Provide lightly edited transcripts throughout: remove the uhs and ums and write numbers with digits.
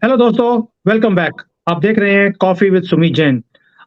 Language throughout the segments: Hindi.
हेलो दोस्तों, वेलकम बैक। आप देख रहे हैं कॉफी विद सुमित जैन।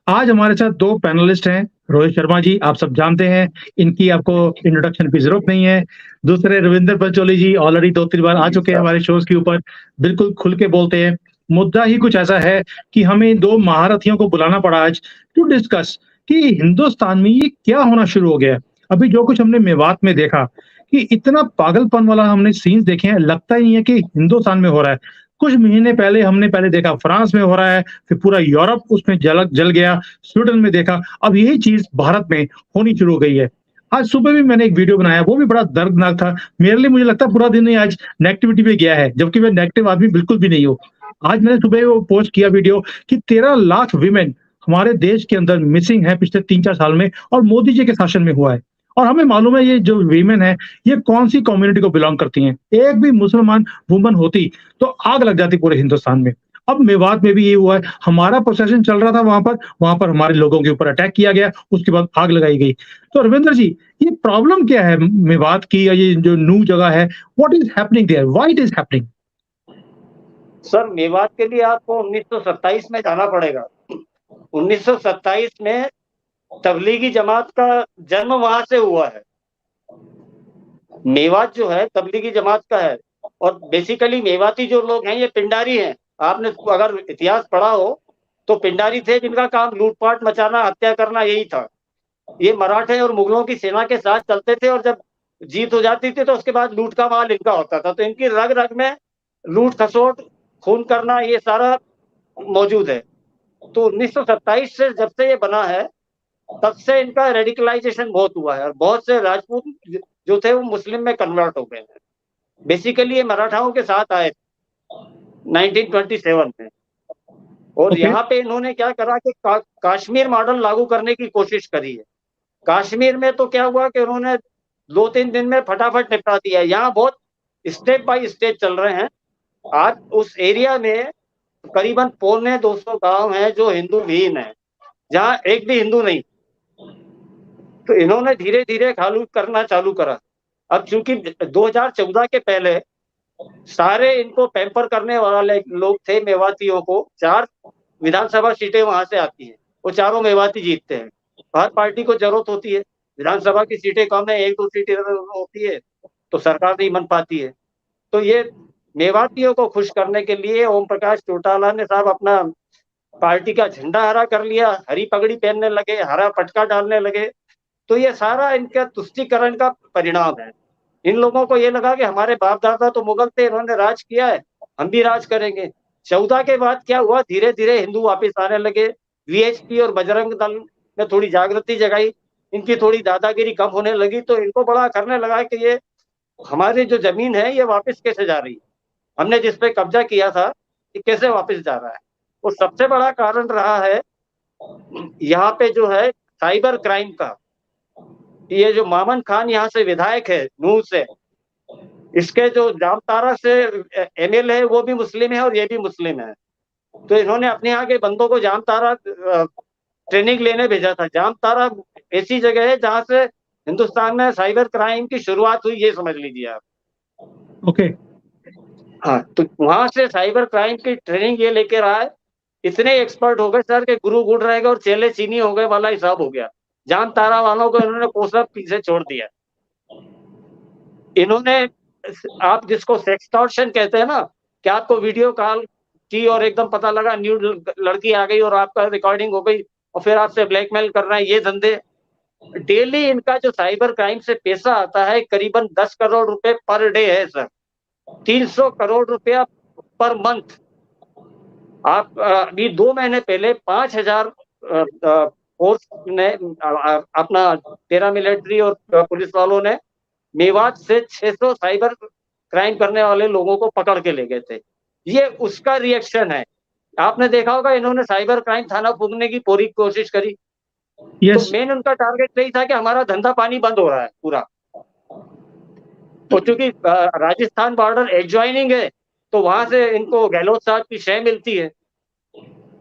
आज हमारे साथ 2 पैनलिस्ट हैं। रोहित शर्मा जी, आप सब जानते हैं, इनकी आपको इंट्रोडक्शन की ज़रूरत नहीं है। दूसरे रविंद्र पंचोली जी ऑलरेडी 2-3 बार आ जी चुके हैं साहब। हमारे शोज़ के ऊपर, बिल्कुल खुल के बोलते हैं। मुद्दा ही कुछ ऐसा है कि हमें इन 2 महारथियों को बुलाना पड़ा आज टू डिस्कस कि हिंदुस्तान में ये क्या होना शुरू हो गया है। अभी जो कुछ हमने मेवात में देखा कि इतना पागलपन वाला हमने सीन्स देखे हैं, लगता ही नहीं है कि हिंदुस्तान में हो रहा है। कुछ महीने पहले हमने देखा फ्रांस में हो रहा है, फिर पूरा यूरोप उसमें जल गया, स्वीडन में देखा, अब यही चीज़ भारत में होनी शुरू हो गई है। आज सुबह भी मैंने एक वीडियो बनाया, वो भी बड़ा दर्दनाक था। मेरे लिए मुझे लगता है पूरा दिन ही आज नेगेटिविटी पे गया है, जबकि मैं नेगेटिव आदमी बिल्कुल भी नहीं हूँ। आज मैंने सुबह वो पोस्ट किया वीडियो कि 13 लाख वीमेन हमारे देश के अंदर मिसिंग है पिछले 3-4 साल में और मोदी जी के शासन में हुआ है। और हमें मालूम है ये जो वीमेन है, ये कौन-सी कम्युनिटी को बिलॉन्ग करती हैं। एक भी मुसलमान वुमन होती तो आग लग जाती पूरे हिंदुस्तान में। अब मेवात में भी ये हुआ है, हमारा प्रोसेशन चल रहा था वहाँ पर हमारे लोगों के ऊपर अटैक किया गया, उसके बाद आग लगाई गई। तो रविंद्र जी, ये प्रॉब्लम क्या है मेवात की या ये जो न्यू जगह है, what is happening there? Why it is happening? Sir, Mewat के लिए आपको 1927 में जाना पड़ेगा। 1927 में तबलीगी जमात का जन्म वहाँ से हुआ है। मेवात जो है तबलीगी जमात का है और बेसिकली मेवाती जो लोग हैं ये पिंडारी हैं। आपने अगर इतिहास पढ़ा हो तो पिंडारी थे जिनका काम लूट-पाट मचाना, हत्या करना यही था। ये मराठे और मुगलों की सेना के साथ चलते थे और जब जीत हो जाती थी तो उसके बाद लूट का माल इनका होता था। तो इनकी रग-रग में लूट-खसोट, खून करना ये सारा मौजूद है। तो 1927 से जब से ये बना है, तब से इनका रेडिकलाइजेशन बहुत हुआ है और बहुत से राजपूत जो थे वो मुस्लिम में कन्वर्ट हो गए हैं। बेसिकली ये मराठाओं के साथ आए 1927 में और ओके, यहाँ पे इन्होंने क्या करा कि कश्मीर मॉडल लागू करने की कोशिश करी है। कश्मीर में तो क्या हुआ कि उन्होंने 2-3 दिन में फटाफट निपटा दिया। यहाँ बहुत स्टेप बाय स्टेप चल रहे हैं। आज उस एरिया में करीबन पौने 200 गाँव हैं जो हिंदू विहीन हैं, जहाँ एक भी हिंदू नहीं। तो इन्होंने धीरे-धीरे खालू करना चालू करा। अब चूँकि 2014 के पहले सारे इनको पैम्पर करने वाले लोग थे मेवातियों को 4 विधानसभा सीटें वहाँ से आती हैं। वो चारों मेवाती जीतते हैं। हर पार्टी को ज़रूरत होती है, विधानसभा की सीटें कम है, 1-2 सीटें इधर-उधर होती है, तो सरकार नहीं बन पाती है। तो ये मेवातियों को खुश करने के लिए ओम प्रकाश चौटाला ने साहब अपना पार्टी का झंडा हरा कर लिया, हरी पगड़ी पहनने लगे, हरा पटका डालने लगे। तो ये सारा इनका तुष्टीकरण का परिणाम है। इन लोगों को ये लगा कि हमारे बाप-दादा तो मुगल थे, इन्होंने राज किया है, हम भी राज करेंगे। 14 के बाद क्या हुआ, धीरे-धीरे हिंदू वापस आने लगे। वीएचपी और बजरंग दल ने थोड़ी जागृति जगाई, इनकी थोड़ी दादागिरी कम होने लगी, तो इनको बड़ा करने लगा कि ये हमारी जो ज़मीन है, ये वापस कैसे जा रही है? हमने जिस पे कब्ज़ा किया था, ये कैसे वापस जा रहा है? तो सबसे बड़ा कारण रहा है, यहाँ पे जो है साइबर क्राइम का। ये जो मामन खान यहाँ से विधायक है, नूह से, इसके जो जामताड़ा से एमएलए है, वो भी मुस्लिम है और ये भी मुस्लिम है। तो इन्होंने अपने यहाँ के बंदों को जामताड़ा ट्रेनिंग लेने भेजा था। जामताड़ा ऐसी जगह है जहाँ से हिंदुस्तान में साइबर क्राइम की शुरुआत हुई, ये समझ लीजिए आप। ओके। हाँ, तो वहाँ से साइबर क्राइम की ट्रेनिंग ये लेके रहा है। इतने एक्सपर्ट हो गए सर कि गुरु गुड़ रहेगा और चेले चीनी हो गए वाला हिसाब हो गया। जामताड़ा वालों को इन्होंने कोसा पीछे छोड़ दिया। इन्होंने आप जिसको सेक्सटॉर्शन कहते हैं ना, कि आपको वीडियो कॉल की और एकदम पता लगा न्यूड लड़की आ गई और आपका रिकॉर्डिंग हो गई और फिर आपसे ब्लैकमेल करना है, ये धंधे डेली इनका जो साइबर क्राइम से पैसा आता है करीबन 10 करोड़ रुपए पर डे है सर। 300 करोड़ रुपया पर मंथ। आप अभी 2 महीने पहले 5,000 फोर्स ने अपना पैरामिलिट्री और पुलिस वालों ने मेवात से 600 साइबर क्राइम करने वाले लोगों को पकड़ के ले गए थे। ये उसका रिएक्शन है। आपने देखा होगा इन्होंने साइबर क्राइम थाना फूँकने की पूरी कोशिश करी। तो यस। मेन उनका टारगेट यही था कि हमारा धंधा पानी बंद हो रहा है पूरा। और चूँकि राजस्थान बॉर्डर एडजॉइनिंग है, तो वहाँ से इनको गहलोत साहब की शय मिलती है,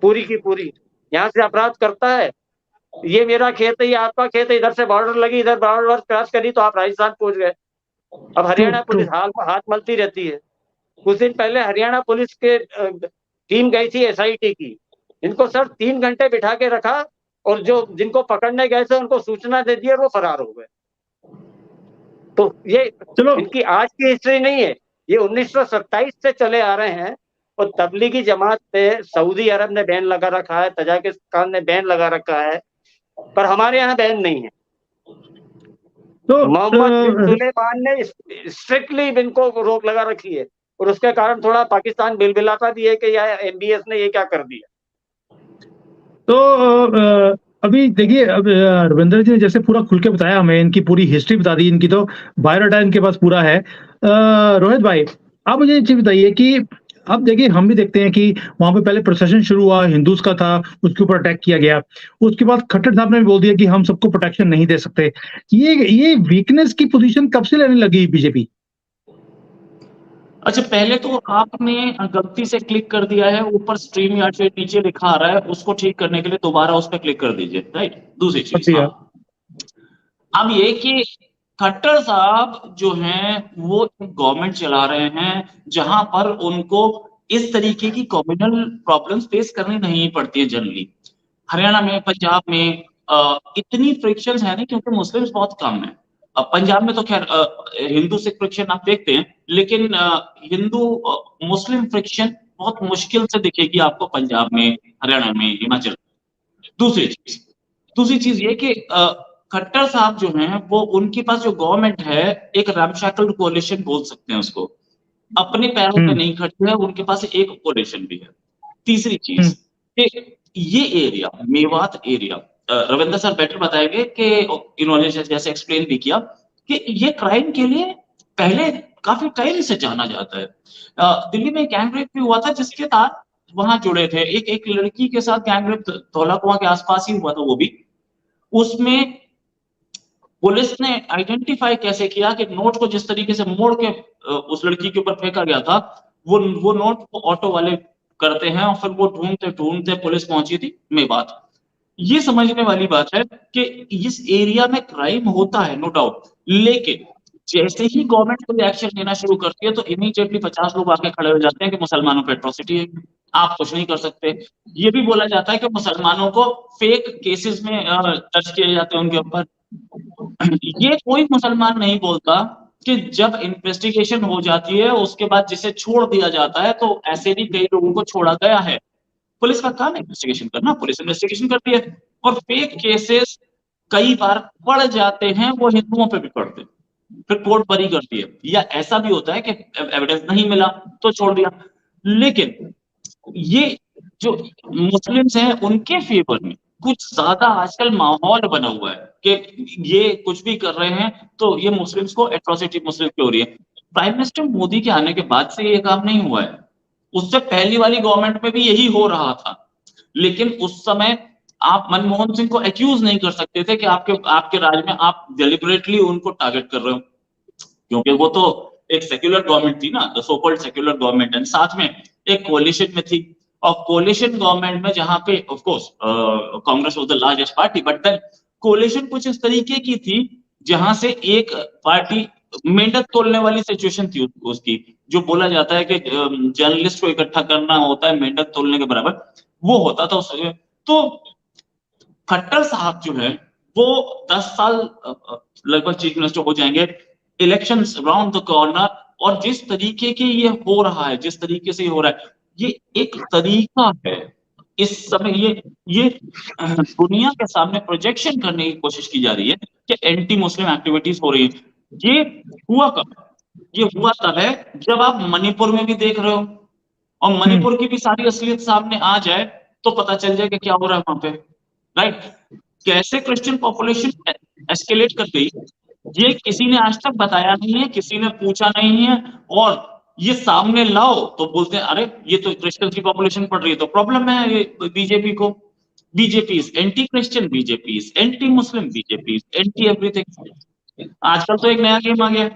पूरी की पूरी। यहाँ से अपराध करता है, ये मेरा खेत है, ये आपका खेत है, इधर से बॉर्डर लगी, इधर बॉर्डर क्रॉस करी तो आप राजस्थान पहुँच गए। अब ट्रू, हरियाणा ट्रू। पुलिस हाथ मलती रहती है। कुछ दिन पहले हरियाणा पुलिस के टीम गई थी एसआईटी की, इनको सर 3 घंटे बिठा के रखा और जो जिनको पकड़ने गए थे उनको सूचना दे दी और वो फरार हो गए। तो ये चलो इनकी आज की हिस्ट्री नहीं है, ये 1927 से चले आ रहे हैं। और तबलीगी जमात पे सऊदी अरब ने बैन लगा रखा है, तजाकिस्तान ने बैन लगा रखा है, पर हमारे यहाँ बैन नहीं है। तो मोहम्मद बिन सुलेमान ने स्ट्रिक्टली इनको रोक लगा रखी है और उसके कारण थोड़ा पाकिस्तान बिलबिलाता भी है कि यार एमबीएस ने ये क्या कर दिया। तो अभी देखिए, अब रविंद्र जी ने जैसे पूरा खुल के बताया, हमें इनकी पूरी हिस्ट्री बता दी, इनकी तो बायोडाटा इनके पास पूरा है। रोहित भाई, आप मुझे एक चीज बताइए कि अब देखिए, हम भी देखते हैं कि वहां पे पहले प्रोसेशन शुरू हुआ, हिंदूज का था, उसके ऊपर अटैक किया गया। उसके बाद खट्टर साहब ने भी बोल दिया कि हम सबको प्रोटेक्शन नहीं दे सकते। ये वीकनेस की पोजीशन कब से लेने लगी बीजेपी? अच्छा, पहले तो आपने गलती से क्लिक कर दिया है, ऊपर स्ट्रीम यार्ड से नीचे लिखा आ रहा है, उसको ठीक करने के लिए दोबारा उस पर क्लिक कर दीजिए। राइट, दूसरी चीज, हाँ, अब ये कि खट्टर साहब जो हैं वो गवर्नमेंट चला रहे हैं जहां पर उनको इस तरीके की कम्युनल प्रॉब्लम्स फेस करनी नहीं पड़ती है जनरली। हरियाणा में, पंजाब में इतनी फ्रिक्शंस है नहीं, क्योंकि मुस्लिम्स बहुत कम है। पंजाब में तो खैर हिंदू सिख फ्रिक्शन आप देखते हैं, लेकिन हिंदू मुस्लिम फ्रिक्शन बहुत मुश्किल से दिखेगी आपको पंजाब में, हरियाणा में, हिमाचल। दूसरी चीज ये कि खट्टर साहब जो हैं वो, उनके पास जो गवर्नमेंट है, एक रैमशैकल्ड कोalition बोल सकते हैं उसको, अपने पैरों पे नहीं खड़े है, उनके पास एक कोalition भी है। तीसरी चीज, ये area, Mewat area, Ravindra sir better बताएंगे कि इन्होंने जैसे एक्सप्लेन भी किया कि ये क्राइम के लिए पहले काफी टाइम से जाना जाता है। दिल्ली में गैंग रेप भी हुआ था जिसके साथ वहां जुड़े थे, एक लड़की के साथ गैंग रेप धौला कुआं के आसपास ही हुआ था वो भी। उसमें पुलिस ने आइडेंटिफाई कैसे किया कि नोट को जिस तरीके से मोड़ के उस लड़की के ऊपर फेंका गया था, वो नोट को ऑटो वाले करते हैं, और फिर वो ढूंढते ढूंढते पुलिस पहुंची थी मेवात। ये समझने वाली बात है कि इस एरिया में क्राइम होता है, नो डाउट, लेकिन जैसे ही गवर्नमेंट कोई एक्शन लेना शुरू करती है तो इमीडिएटली 50 लोग आके खड़े हो जाते हैं कि मुसलमानों पे एट्रोसिटी है, आप कुछ नहीं कर सकते। ये भी बोला जाता है कि मुसलमानों को फेक केसेस में टच किए जाते हैं उनके ऊपर। ये कोई मुसलमान नहीं बोलता कि जब इन्वेस्टिगेशन हो जाती है उसके बाद जिसे छोड़ दिया जाता है, तो ऐसे भी कई लोगों को छोड़ा गया है। पुलिस का काम है इन्वेस्टिगेशन करना, पुलिस इन्वेस्टिगेशन करती है, और फेक केसेस कई बार पड़ जाते हैं, वो हिंदुओं पे भी पड़ते हैं, फिर कोर्ट बरी करती है। या ऐसा भी होता है कि एविडेंस नहीं मिला तो छोड़ दिया। लेकिन ये जो मुस्लिम्स हैं उनके फेवर में कुछ ज्यादा आजकल माहौल बना हुआ है कि ये कुछ भी कर रहे हैं तो ये मुस्लिम्स को एट्रोसिटी मुस्लिम की हो रही है। प्राइम मिनिस्टर मोदी के आने के बाद से ये काम नहीं हुआ है, उससे पहली वाली गवर्नमेंट में भी यही हो रहा था, लेकिन उस समय आप मनमोहन सिंह को एक्यूज नहीं कर सकते थे कि आपके राज में आप डेलिबरेटली उनको टारगेट कर रहे हो, क्योंकि वो तो एक सेक्युलर गवर्नमेंट थी ना, the so called secular government, and साथ में एक कोalition में थी। और कोalition गवर्नमेंट में जहां पे of course Congress was the largest party, but then coalition कुछ इस तरीके की थी जहां से एक पार्टी मेंढक तोलने वाली सिचुएशन थी उसकी, जो बोला जाता है कि जर्नलिस्ट को इकट्ठा करना होता है मेंढक तोलने के बराबर, वो होता था उस। तो खट्टर साहब जो है वो 10 साल लगभग चीफ मिनिस्टर हो जाएंगे, इलेक्शंस अराउंड द कॉर्नर, और जिस तरीके के ये हो रहा है, जिस तरीके से ये हो रहा है, ये एक तरीका है इस समय ये दुनिया के सामने प्रोजेक्शन करने की कोशिश की जा रही है कि एंटी मुस्लिम एक्टिविटीज हो रही है। ये हुआ कब? ये हुआ तब है जब आप मणिपुर में भी देख रहे हो, और मणिपुर की भी सारी असलियत सामने आ जाए तो पता चल जाए कि क्या हो रहा है वहां पे। राइट, कैसे क्रिश्चियन पॉपुलेशन एस्केलेट कर गई, ये किसी ने आज तक बताया नहीं है, किसी ने पूछा नहीं है, और ये सामने लाओ तो बोलते हैं अरे ये तो क्रिश्चियन की पॉपुलेशन बढ़ रही है तो प्रॉब्लम है ये बीजेपी को। BJP is anti Christian, BJP is anti Muslim, BJP is anti everything. आजकल तो एक नया गेम आ गया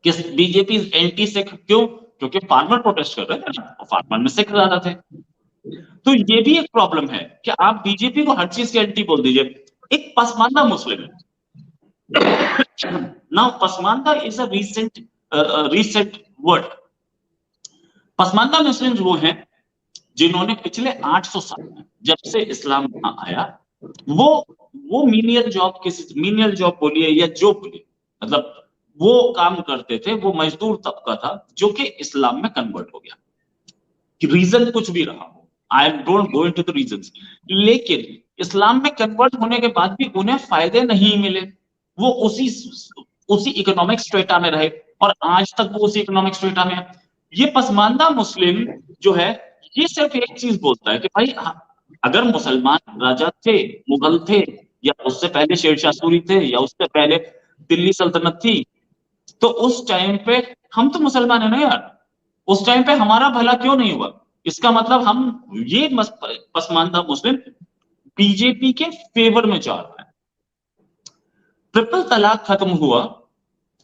कि बीजेपी इज एंटी सिख। क्यों? क्योंकि फार्मर प्रोटेस्ट कर रहे थे और फार्मर में सिख ज्यादा थे। तो ये भी एक प्रॉब्लम है कि आप बीजेपी को हर चीज के एंटी बोल दीजिए। एक पसमानदा मुस्लिम है, now pasmanda is a recent word. Pasmanda Muslims वो हैं जिन्होंने पिछले 800 साल में जब से इस्लाम वहां आया, वो मीनियल जॉब बोलिए या जो बोलिए, मतलब वो काम करते थे, वो मजदूर तबका था जो कि इस्लाम में कन्वर्ट हो गया, कि रीजन कुछ भी रहा हो, I don't go into the reasons, लेकिन इस्लाम में कन्वर्ट होने के बाद भी उन्हें फायदे नहीं मिले, वो उसी इकोनॉमिक स्ट्रेटा में रहे और आज तक वो उसी इकोनॉमिक स्ट्रेटा में है। ये पसमानदा मुस्लिम जो है, ये सिर्फ एक चीज बोलता है कि भाई अगर मुसलमान राजा थे, मुगल थे, या उससे पहले शेरशाह सूरी थे, या उससे पहले दिल्ली सल्तनत थी, तो उस टाइम पे हम तो मुसलमान है ना यार, उस टाइम पे हमारा भला क्यों नहीं हुआ? इसका मतलब हम ये पसमानदा मुस्लिम बीजेपी के फेवर में जा रहा है। ट्रिपल तलाक खत्म हुआ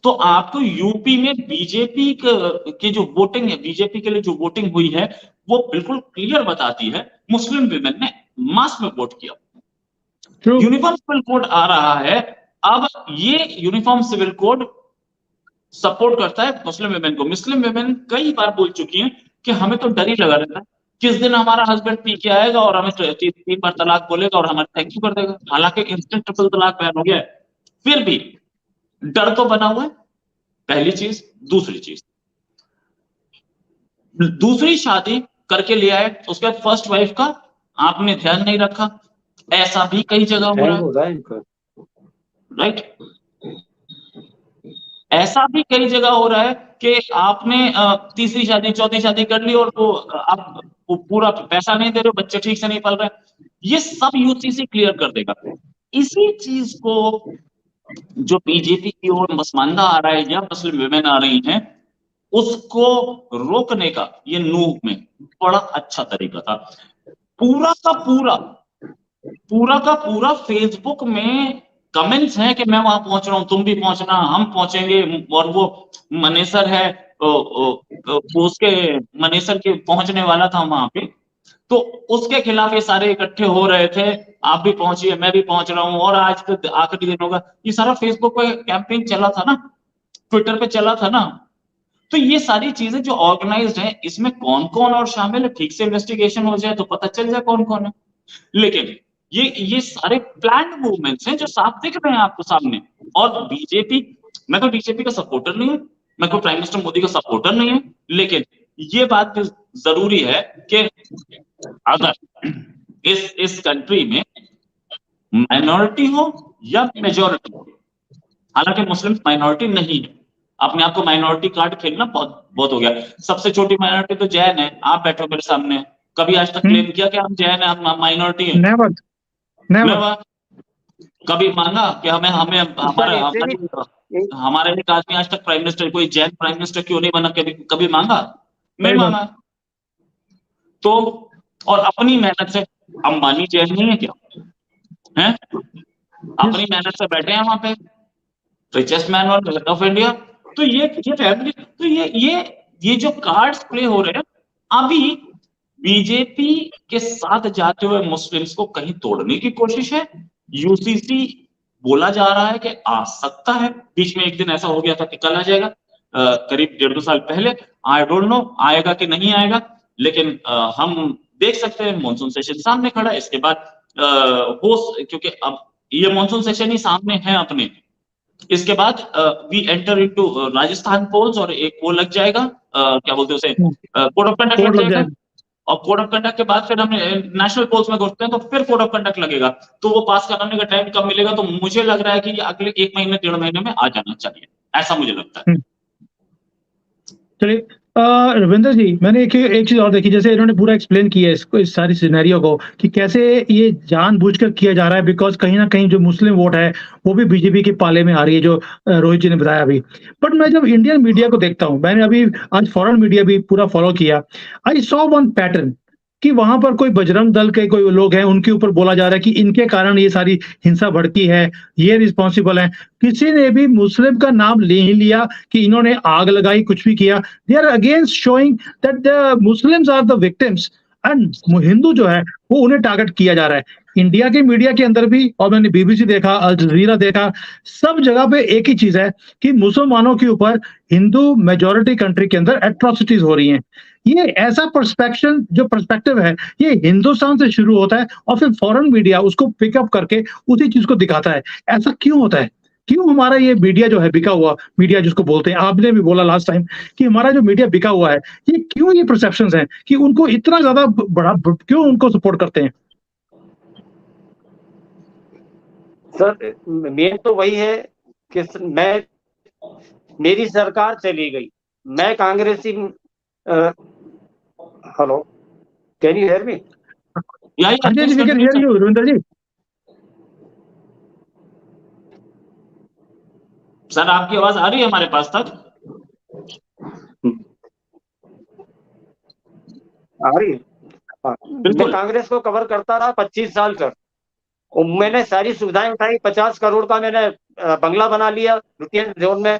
तो आपको यूपी में बीजेपी की जो वोटिंग है, बीजेपी के लिए जो वोटिंग हुई है, वो बिल्कुल क्लियर बताती है मुस्लिम विमेन ने मास में वोट किया। यूनिफॉर्म सिविल कोड आ रहा है, अब ये यूनिफॉर्म सिविल कोड सपोर्ट करता है मुस्लिम विमेन को। मुस्लिम विमेन कई बार बोल चुकी हैं कि हमें तो डर ही लगा रहता है किस दिन हमारा हस्बैंड पी के आएगा और हमें 3 बार तलाक बोलेगा और हमारा थैंक यू कर देगा। हालांकि इंस्टेंट ट्रिपल तलाक बैन हो गया है, फिर भी डर तो बना हुआ है, पहली चीज। दूसरी शादी करके ले आए, उसके बाद फर्स्ट वाइफ का आपने ध्यान नहीं रखा, ऐसा भी कई जगह हो रहा है, राइट? ऐसा भी कई जगह हो रहा है कि आपने तीसरी शादी चौथी शादी कर ली और वो आप पूरा पैसा नहीं दे रहे हो, बच्चे ठीक से नहीं पल रहे, ये सब यूसीसी क्लियर कर देगा। इसी चीज को जो बीजेपी की ओर पसमानदा आ रहा है या मुस्लिम विमेन आ रही हैं, उसको रोकने का ये नूह में बड़ा अच्छा तरीका था। पूरा का पूरा फेसबुक में कमेंट्स हैं कि मैं वहां पहुंच रहा हूं, तुम भी पहुंचना, हम पहुंचेंगे, और वो मनेसर है, उसके मनेसर के पहुंचने वाला था वहां पे, तो उसके खिलाफ ये सारे इकट्ठे हो रहे थे, आप भी पहुंचिए, मैं भी पहुंच रहा हूं, और आज तो आखिरी दिन होगा। ये सारा फेसबुक पे कैंपेन चला था ना, ट्विटर पे चला था ना, तो ये सारी चीजें जो ऑर्गेनाइज्ड है, इसमें कौन कौन और शामिल है, ठीक से इन्वेस्टिगेशन हो जाए तो पता चल जाए कौन कौन है। लेकिन ये सारे प्लान्ड मूवमेंट्स हैं जो साफ दिख रहे हैं आपको सामने। और बीजेपी, मैं तो बीजेपी का सपोर्टर नहीं हूं, मैं तो प्राइम मिनिस्टर मोदी का सपोर्टर नहीं हूं, लेकिन ये बात भी जरूरी है कि अगर इस कंट्री में माइनॉरिटी हो या मेजॉरिटी हो, हालांकि मुस्लिम माइनॉरिटी नहीं है, अपने आप को माइनॉरिटी कार्ड खेलना बहुत हो गया। सबसे छोटी माइनॉरिटी तो जैन है, आप बैठो मेरे सामने, कभी आज तक क्लेम किया कि हम जैन है, हम माइनॉरिटी है? नेवर। कभी मांगा कि हमारे एक आदमी आज तक प्राइम मिनिस्टर, कोई जैन प्राइम मिनिस्टर क्यों नहीं बना, कभी मांगा? नहीं मांगा। तो और अपनी मेहनत से, अंबानी जैन नहीं है क्या? हैं? अपनी मेहनत से बैठे हैं वहां पे, रिचेस्ट मैन ऑफ इंडिया। तो ये फैमिली, तो ये जो कार्ड्स प्ले हो रहे हैं, अभी बीजेपी के साथ जाते हुए मुस्लिम्स को कहीं तोड़ने की कोशिश है। यूसीसी बोला जा रहा है कि आ सकता है, बीच में एक दिन ऐसा हो गया था कि कल आ जाएगा, करीब 1.5-2 साल पहले। आई डोंट नो आएगा कि नहीं आएगा, लेकिन हम देख सकते हैं मॉनसून सेशन सामने खड़ा है। इसके बाद क्योंकि अब ये मॉनसून सेशन ही सामने है अपने, इसके बाद we enter into Rajasthan polls, और एक पोल लग जाएगा, क्या बोलते हैं उसे, कोड ऑफ कंडक्ट लग जाएगा, और कोड ऑफ कंडक्ट के बाद फिर हम नेशनल पोल्स में घुसते हैं, तो फिर कोड ऑफ कंडक्ट लगेगा। तो वो पास कराने का टाइम कब मिलेगा? तो मुझे लग रहा है कि ये अगले 1 महीने 1.5 महीने में आ जाना चाहिए, ऐसा मुझे लगता है। चलिए रविंदर जी, मैंने एक चीज और देखी, जैसे इन्होंने पूरा एक्सप्लेन किया इसको, इस सारी सिनेरियो को, कि कैसे ये जानबूझकर किया जा रहा है, बिकॉज कहीं ना कहीं जो मुस्लिम वोट है वो भी बीजेपी के पाले में आ रही है, जो रोहित जी ने बताया अभी। बट मैं जब इंडियन मीडिया को देखता हूँ, मैंने अभी आज फॉरेन मीडिया भी पूरा फॉलो किया, आई सॉ वन पैटर्न कि वहां पर कोई बजरंग दल के कोई लोग हैं, उनके ऊपर बोला जा रहा है कि इनके कारण ये सारी हिंसा भड़की है, ये रिस्पॉन्सिबल है। किसी ने भी मुस्लिम का नाम ले ही लिया कि इन्होंने आग लगाई, कुछ भी किया। They are against showing that the Muslims are the victims Hindu जो है वो उन्हें टारगेट किया जा रहा है। इंडिया के मीडिया के अंदर भी, और मैंने बीबीसी देखा, अल जजीरा देखा, सब जगह पे एक ही चीज है कि मुसलमानों के ऊपर हिंदू मेजॉरिटी कंट्री के अंदर एट्रोसिटीज हो रही हैं। ये ऐसा पर्सपेक्टिव है, ये हिंदुस्तान से शुरू होता है और फिर फॉरेन मीडिया उसको पिकअप करके उसी चीज को दिखाता है। ऐसा क्यों होता है? क्यों हमारा ये मीडिया जो है बिका हुआ मीडिया जिसको बोलते हैं, आपने भी बोला लास्ट टाइम कि हमारा जो मीडिया बिका हुआ है, ये क्यों ये परसेप्शंस हैं कि उनको इतना ज्यादा बड़ा, क्यों उनको सपोर्ट करते हैं? सर मेन तो वही है कि मेरी सरकार चली गई, मैं कांग्रेसी। Hello, can you hear me? हाँ जी, we can hear you Ravindra ji. Sir आपकी आवाज आ रही है हमारे पास तक? आ रही है। मैं कांग्रेस को कवर करता रहा 25 साल तक, और मैंने सारी सुविधाएं उठाई। 50 करोड़ का मैंने बंगला बना लिया लुटियन जोन में,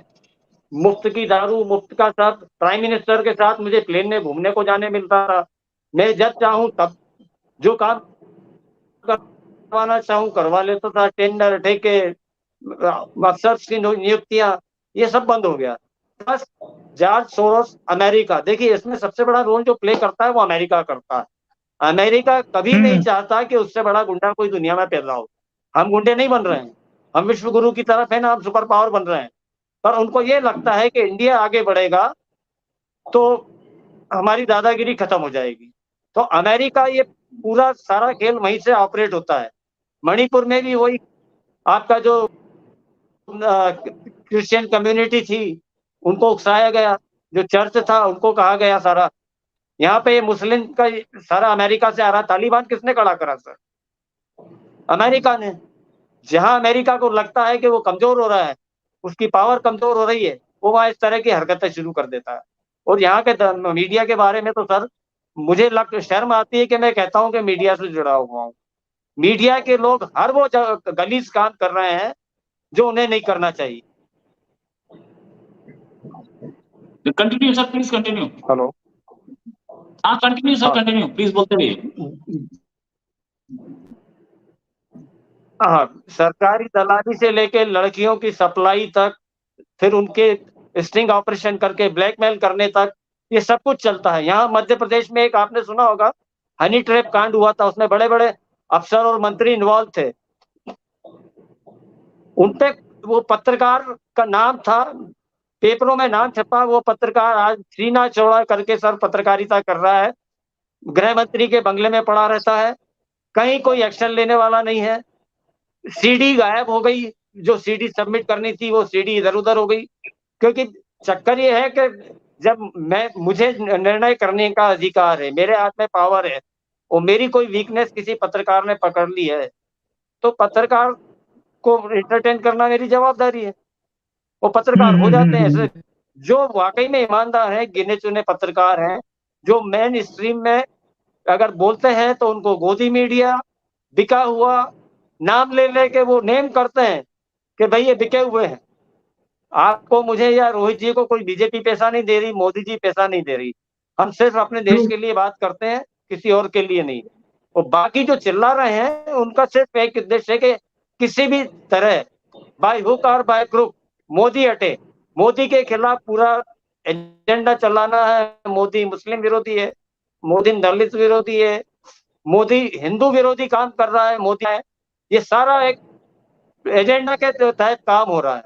मुफ्त की दारू, मुफ्त का सब। प्राइम मिनिस्टर के साथ मुझे प्लेन में घूमने को जाने मिलता था। मैं जब चाहूं तब जो काम करवाना चाहूं करवा लेता था। टेंडर, ठेके, अफसर्स की नियुक्तियां, ये सब बंद हो गया। बस जॉर्ज सोरोस अमेरिका, देखिए इसमें सबसे बड़ा रोल जो प्ले करता है वो अमेरिका करता है। अमेरिका कभी नहीं चाहता कि उससे बड़ा गुंडा कोई दुनिया में पैदा हो। हम गुंडे नहीं बन रहे हैं, हम विश्व गुरु की तरफ है ना, हम सुपर पावर बन रहे हैं। पर उनको ये लगता है कि इंडिया आगे बढ़ेगा तो हमारी दादागिरी खत्म हो जाएगी। तो अमेरिका ये पूरा सारा खेल वहीं से ऑपरेट होता है। मणिपुर में भी वही, आपका जो क्रिश्चियन कम्युनिटी थी उनको उकसाया गया, जो चर्च था उनको कहा गया सारा। यहाँ पे मुस्लिम का सारा अमेरिका से आ रहा। तालिबान किसने खड़ा करा सर? अमेरिका ने। जहां अमेरिका को लगता है कि वो कमजोर हो रहा है, उसकी पावर कमजोर हो रही है, वो वहां इस तरह की हरकतें शुरू कर देता है। और यहाँ के मीडिया के बारे में तो सर मुझे शर्म आती है कि मैं कहता हूँ कि मीडिया से जुड़ा हुआ हूँ। मीडिया के लोग हर वो गलीज काम कर रहे हैं जो उन्हें नहीं करना चाहिए। Continue sir, please continue. Hello, हाँ कंटिन्यू सर, कंटिन्यू प्लीज, बोलते रहिए। हाँ, सरकारी दलाली से लेके लड़कियों की सप्लाई तक, फिर उनके स्टिंग ऑपरेशन करके ब्लैकमेल करने तक, ये सब कुछ चलता है। यहाँ मध्य प्रदेश में एक आपने सुना होगा हनी ट्रैप कांड हुआ था, उसमें बड़े बड़े अफसर और मंत्री इन्वॉल्व थे। उनपे वो पत्रकार का नाम था, पेपरों में नाम छपा, वो पत्रकार आज सीना चौड़ा करके सर पत्रकारिता कर रहा है, गृह मंत्री के बंगले में पड़ा रहता है, कहीं कोई एक्शन लेने वाला नहीं है। सीडी गायब हो गई, जो सीडी सबमिट करनी थी वो सीडी इधर उधर हो गई। क्योंकि चक्कर ये है कि जब मुझे निर्णय करने का अधिकार है, मेरे हाथ में पावर है, और मेरी कोई वीकनेस किसी पत्रकार ने पकड़ ली है, तो पत्रकार को एंटरटेन करना मेरी जवाबदारी है। वो पत्रकार हो जाते हैं ऐसे जो वाकई में ईमानदार हैं, गिने चुने पत्रकार हैं, जो मेन स्ट्रीम में अगर बोलते हैं तो उनको गोदी मीडिया, बिका हुआ, नाम ले लेके वो नेम करते हैं कि भाई ये बिके हुए हैं। आपको, मुझे या रोहित जी को कोई बीजेपी पैसा नहीं दे रही, मोदी जी पैसा नहीं दे रही। हम सिर्फ अपने देश के लिए बात करते हैं, किसी और के लिए नहीं। और बाकी जो चिल्ला रहे हैं उनका सिर्फ एक उद्देश्य है कि किसी भी तरह बाय हुक और बाय क्रुक मोदी हटे। मोदी के खिलाफ पूरा एजेंडा चलाना है। मोदी मुस्लिम विरोधी है, मोदी दलित विरोधी है, मोदी हिंदू विरोधी काम कर रहा है, मोदी है। ये सारा एक एजेंडा के तहत काम हो रहा है।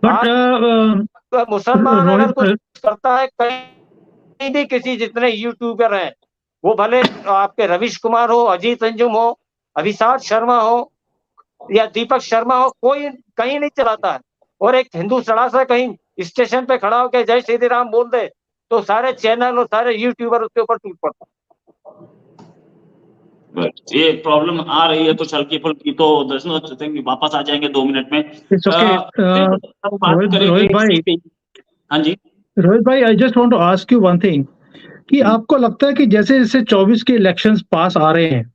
बट मुसलमान अगर कुछ करता है, कहीं भी किसी जितने यूट्यूबर हैं, वो भले आपके रविश कुमार हो, अजीत अंजुम हो, अभिषेक शर्मा हो या दीपक शर्मा हो, कोई कहीं नहीं चलाता है। और एक हिंदू सड़ा सा कहीं स्टेशन पे खड़ा होकर जय श्री राम बोल दे तो सारे चैनल और सारे यूट्यूबर उसके ऊपर टूट पड़ता। ये प्रॉब्लम आ रही है कुछ हल्की फुल्की, तो वापस आ जाएंगे 2 मिनट में। रोहित भाई, हाँ जी रोहित भाई, I just want to ask you one thing कि आपको लगता है कि जैसे जैसे 24 के इलेक्शंस पास आ रहे हैं,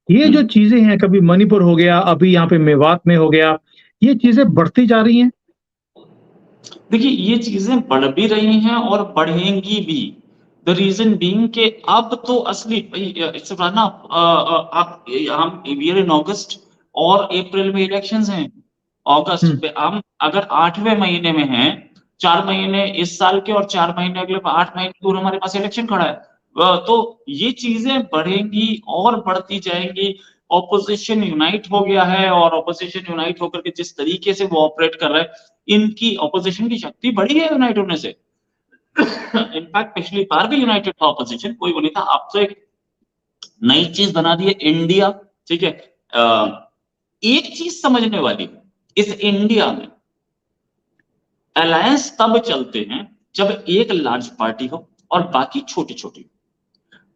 ये जो चीजें हैं, कभी मणिपुर हो गया, अभी यहाँ पे मेवात में हो गया, ये चीजें बढ़ती जा रही हैं? देखिए ये चीजें बढ़ भी रही हैं और बढ़ेंगी भी। द रीजन बीइंग के अब तो असली इट्स ना आप हम वी आर इन अगस्त और अप्रैल में इलेक्शंस हैं। अगस्त पे हम अगर 8वें महीने में हैं, 4 महीने इस साल के और 4 महीने अगले 8 महीने दूर हमारे पास इलेक्शन खड़ा है। तो ये चीजें बढ़ेंगी और बढ़ती जाएंगी। ऑपोजिशन यूनाइट हो गया है और ऑपोजिशन यूनाइट होकर के जिस तरीके से वो ऑपरेट कर रहा है, इनकी ऑपोजिशन की शक्ति बढ़ी है यूनाइट होने से। इनफैक्ट पिछली बार भी यूनाइटेड था ऑपोजिशन, कोई वो नहीं था। अब तो एक नई चीज बना दी है इंडिया, ठीक है। एक चीज समझने वाली, इस इंडिया में अलायंस तब चलते हैं जब एक लार्ज पार्टी हो और बाकी छोटी छोटी।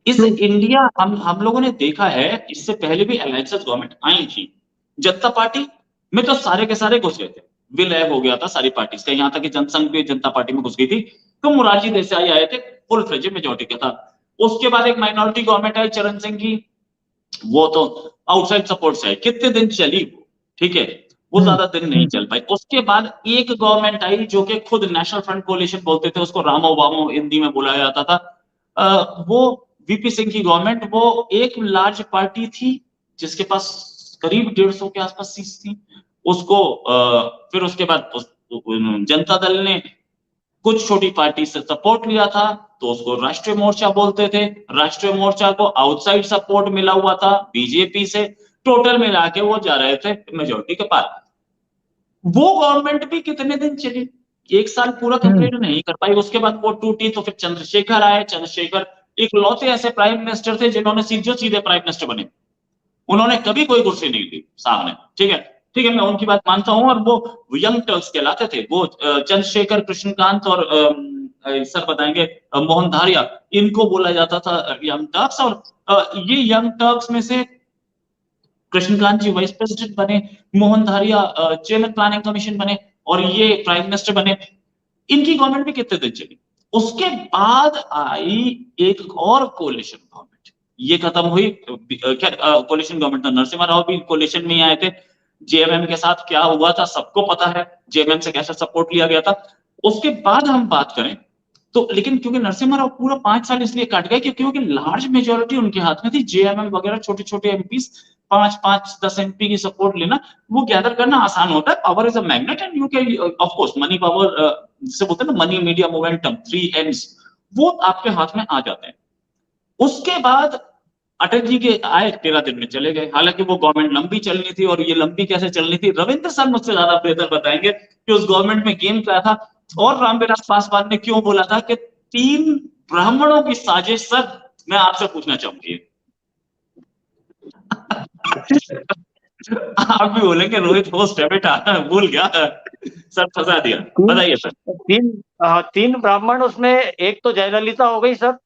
इस इंडिया हम लोगों ने देखा है, इससे पहले भी अलायंसेस गवर्नमेंट आई थी। जनता पार्टी में तो सारे के सारे घुस गए थे, विलय हो गया था सारी पार्टीज का, यहाँ तक कि जनसंघ भी जनता पार्टी में घुस गई थी। तो मोरारजी देसाई आए थे, फुल फ्लेजेड मेजॉरिटी का था। उसके बाद एक माइनॉरिटी गवर्नमेंट आई चरण सिंह की, वो तो आउटसाइड सपोर्ट से आई, कितने दिन चली वो, ठीक है, वो ज्यादा दिन नहीं चल पाई। उसके बाद एक गवर्नमेंट आई जो कि खुद नेशनल फ्रंट कोalition बोलते थे उसको, रामो वामो हिंदी में बुलाया जाता था। वो वीपी सिंह की गवर्नमेंट, वो एक लार्ज पार्टी थी जिसके पास करीब 150 के आसपास सीट थी। उसको फिर उसके बाद जनता दल ने कुछ छोटी पार्टी से सपोर्ट लिया था, तो उसको राष्ट्रीय मोर्चा बोलते थे। राष्ट्रीय मोर्चा को आउटसाइड सपोर्ट मिला हुआ था बीजेपी से। टोटल मिला के वो जा रहे थे मेजोरिटी के पास। वो गवर्नमेंट भी कितने दिन चली, 1 साल पूरा कंप्लीट नहीं कर पाई। उसके बाद वो टूटी, तो फिर चंद्रशेखर आए। चंद्रशेखर एक लौते ऐसे प्राइम मिनिस्टर थे जिन्होंने सीधे प्राइम मिनिस्टर बने, उन्होंने कभी कोई कुर्सी नहीं ली सामने, ठीक है, ठीक है, मैं उनकी बात मानता हूं। और वो यंग टर्क्स कहलाते थे वो, चंद्रशेखर, कृष्णकांत और सर बताएंगे मोहन धारिया, इनको बोला जाता था यंग टर्क्स। और ये यंग टर्क्स में से कृष्णकांत जी वाइस प्रेसिडेंट बने, मोहन धारिया चेयरमैन प्लानिंग कमीशन बने, और ये प्राइम मिनिस्टर बने। इनकी गवर्नमेंट भी कितने दिन चली। उसके बाद आई एक और कोalition गवर्नमेंट, ये खत्म हुई। कोalition गवर्नमेंट था, नरसिम्हा राव भी कोalition में ही आए थे। जेएमएम के साथ क्या हुआ था सबको पता है, जेएमएम से कैसा सपोर्ट लिया गया था। उसके बाद हम बात करें तो, लेकिन क्योंकि नरसिम्हा राव पूरा 5 साल इसलिए काट गए क्योंकि लार्ज मेजोरिटी उनके हाथ में थी। जेएमएम वगैरह छोटे छोटे एमपीस, 5-5-10 एमपी की सपोर्ट लेना, वो गैदर करना आसान होता है। Power is a magnet and you can of course money power, जिसे बोलते हैं ना मनी मीडिया मोमेंटम, 3 M's, वो आपके हाथ में आ जाते हैं। उसके बाद अटल जी के आए, 13 दिन में चले गए। हालांकि वो गवर्नमेंट लंबी चलनी थी, और ये लंबी कैसे चलनी थी रविंद्र सर मुझसे ज्यादा बेहतर बताएंगे कि उस गवर्नमेंट में गेम क्या था, और रामविलास पासवान ने क्यों बोला था कि 3 ब्राह्मणों की साजिश। सर मैं आपसे पूछना चाहूंगी आप भी बोलेंगे रोहित होस्ट है बेटा, भूल गया सर, फंसा दिया। बताइए सर। 3 ब्राह्मण, उसमें एक तो जयललिता हो गई सर।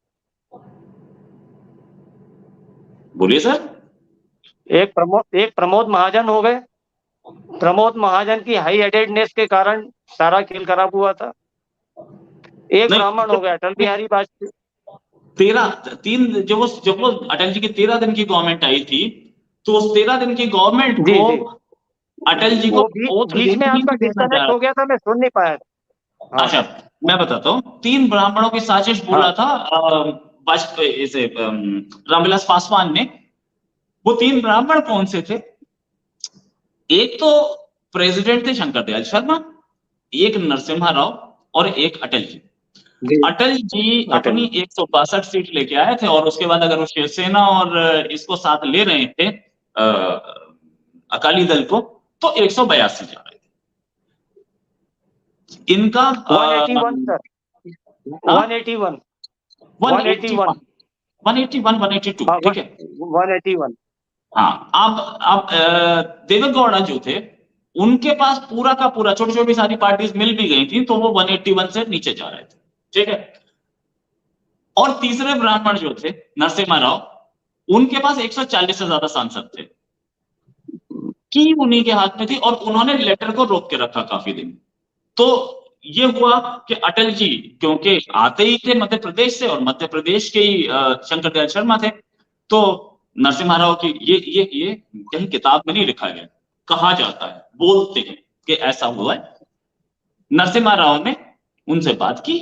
बोलिए सर। एक प्रमोद महाजन हो गए। प्रमोद महाजन की हाई हेडेडनेस के कारण सारा खेल खराब हुआ था। एक ब्राह्मण हो गया अटल बिहारी वाजपेयी। 3 जब वो अटल जी की 13 दिन की गवर्नमेंट आई थी, तो उस 13 दिन की गवर्नमेंट को अटल जी को बीच में आपका डिस्कनेक्ट हो गया था, मैं सुन नहीं पाया था। अच्छा मैं बताता हूँ। 3 ब्राह्मणों की साजिश बोला था वाजपेयी से, रामविलास पासवान ने। वो 3 ब्राह्मण कौन से थे? एक तो प्रेसिडेंट थे शंकर दयाल शर्मा, एक नरसिम्हा राव, और एक अटल जी। अटल जी अपनी 162 सीट लेके आए थे, और उसके बाद अगर वो शिवसेना और इसको साथ ले रहे थे अकाली दल को, तो 182 जा रहे थे। इनका 181 सर, 181 182, ठीक है, 181। हाँ। अब देवेगौड़ा जो थे, उनके पास पूरा का पूरा, छोटी छोटी सारी पार्टीज मिल भी गई थी, तो वो 181 से नीचे जा रहे थे, ठीक है। और तीसरे ब्राह्मण जो थे नरसिम्हा राव, उनके पास 140 से ज्यादा सांसद थे, की उन्हीं के हाथ में थी, और उन्होंने लेटर को रोक के रखा काफी दिन। तो ये हुआ कि अटल जी क्योंकि आते ही थे मध्य प्रदेश से, और मध्य प्रदेश के ही शंकर दयाल शर्मा थे, तो नरसिम्हा राव की ये कहीं किताब में नहीं लिखा गया, कहा जाता है, बोलते हैं कि ऐसा हुआ है। नरसिम्हा राव ने उनसे बात की,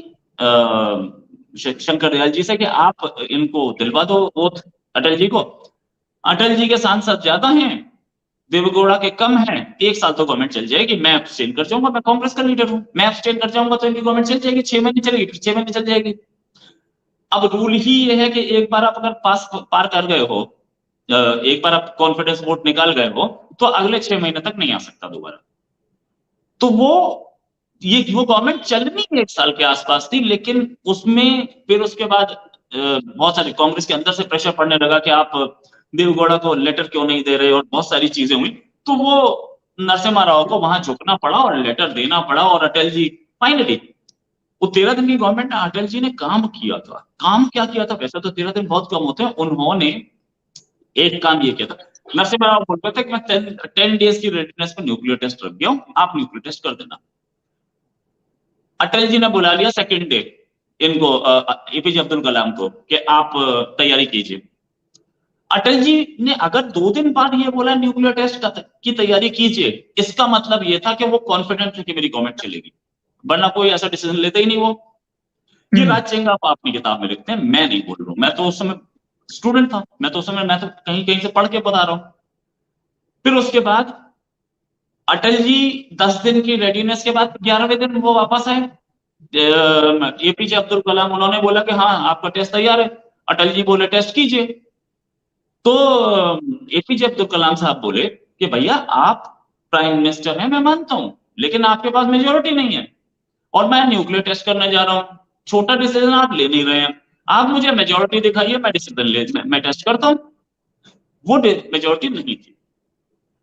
शंकर दयाल जी से कि आप इनको दिलवा दो ओथ अटल जी को। अटल जी के सांसद ज्यादा हैं, देवगौड़ा के कम हैं, 1 साल तो गवर्नमेंट चल जाएगी, मैं अब्सटेन कर जाऊंगा, मैं कांग्रेस का लीडर हूं, मैं अब्सटेन कर जाऊंगा तो इनकी गवर्नमेंट चल जाएगी, 6 महीने चलेगी, फिर 6 महीने चल जाएगी। अब रूल ही ये है कि एक बार आप अगर पार कर गए हो, एक बार आप कॉन्फिडेंस वोट निकाल गए हो, तो अगले 6 महीने तक नहीं आ सकता दोबारा। तो वो गवर्नमेंट चलनी 1 साल के आसपास थी, लेकिन उसमें फिर उसके बाद बहुत सारी कांग्रेस के अंदर से प्रेशर पड़ने लगा कि आप देवगौड़ा को लेटर क्यों नहीं दे रहे, और बहुत सारी चीजें हुई, तो वो नरसिम्हा राव को वहां झुकना पड़ा और लेटर देना पड़ा, और अटल जी फाइनली वो 13 दिन की गवर्नमेंट, अटल जी ने काम किया था। काम क्या किया था, वैसे तो 13 दिन बहुत कम होते हैं, उन्होंने एक काम ये किया था, नरसिम्हा राव बोल रहे थे कि मैं 10 डेज की रेडीनेस पर न्यूक्लियर टेस्ट रख गया हूं, आप न्यूक्लियर टेस्ट कर देना। अटल जी ने बुला लिया सेकेंड डे इनको, एपीजे अब्दुल कलाम को, कि आप तैयारी कीजिए। अटल जी ने अगर 2 दिन बाद ये बोला न्यूक्लियर टेस्ट की तैयारी कीजिए, इसका मतलब ये था कि वो कॉन्फिडेंट थे कि मेरी गवर्नमेंट चलेगी, वरना कोई ऐसा डिसीजन लेते ही नहीं वो। ये राज सिंह आप अपनी किताब में लिखते हैं, मैं नहीं बोल रहा हूं, मैं तो उस समय स्टूडेंट था, मैं तो कहीं से पढ़ के बता रहा हूं। फिर उसके बाद अटल जी 10 दिन की रेडीनेस के बाद 11वें दिन वो वापस आए, एपीजे अब्दुल कलाम, उन्होंने बोला कि हाँ आपका टेस्ट तैयार है। अटल जी बोले टेस्ट कीजिए, तो एपीजे अब्दुल कलाम साहब बोले कि भैया आप प्राइम मिनिस्टर हैं, मैं मानता हूं, लेकिन आपके पास मेजोरिटी नहीं है और मैं न्यूक्लियर टेस्ट करने जा रहा हूं, छोटा डिसीजन आप ले नहीं रहे हैं, आप मुझे मेजोरिटी दिखाइए, मैं डिसीजन मैं टेस्ट करता हूं। वो मेजोरिटी नहीं थी,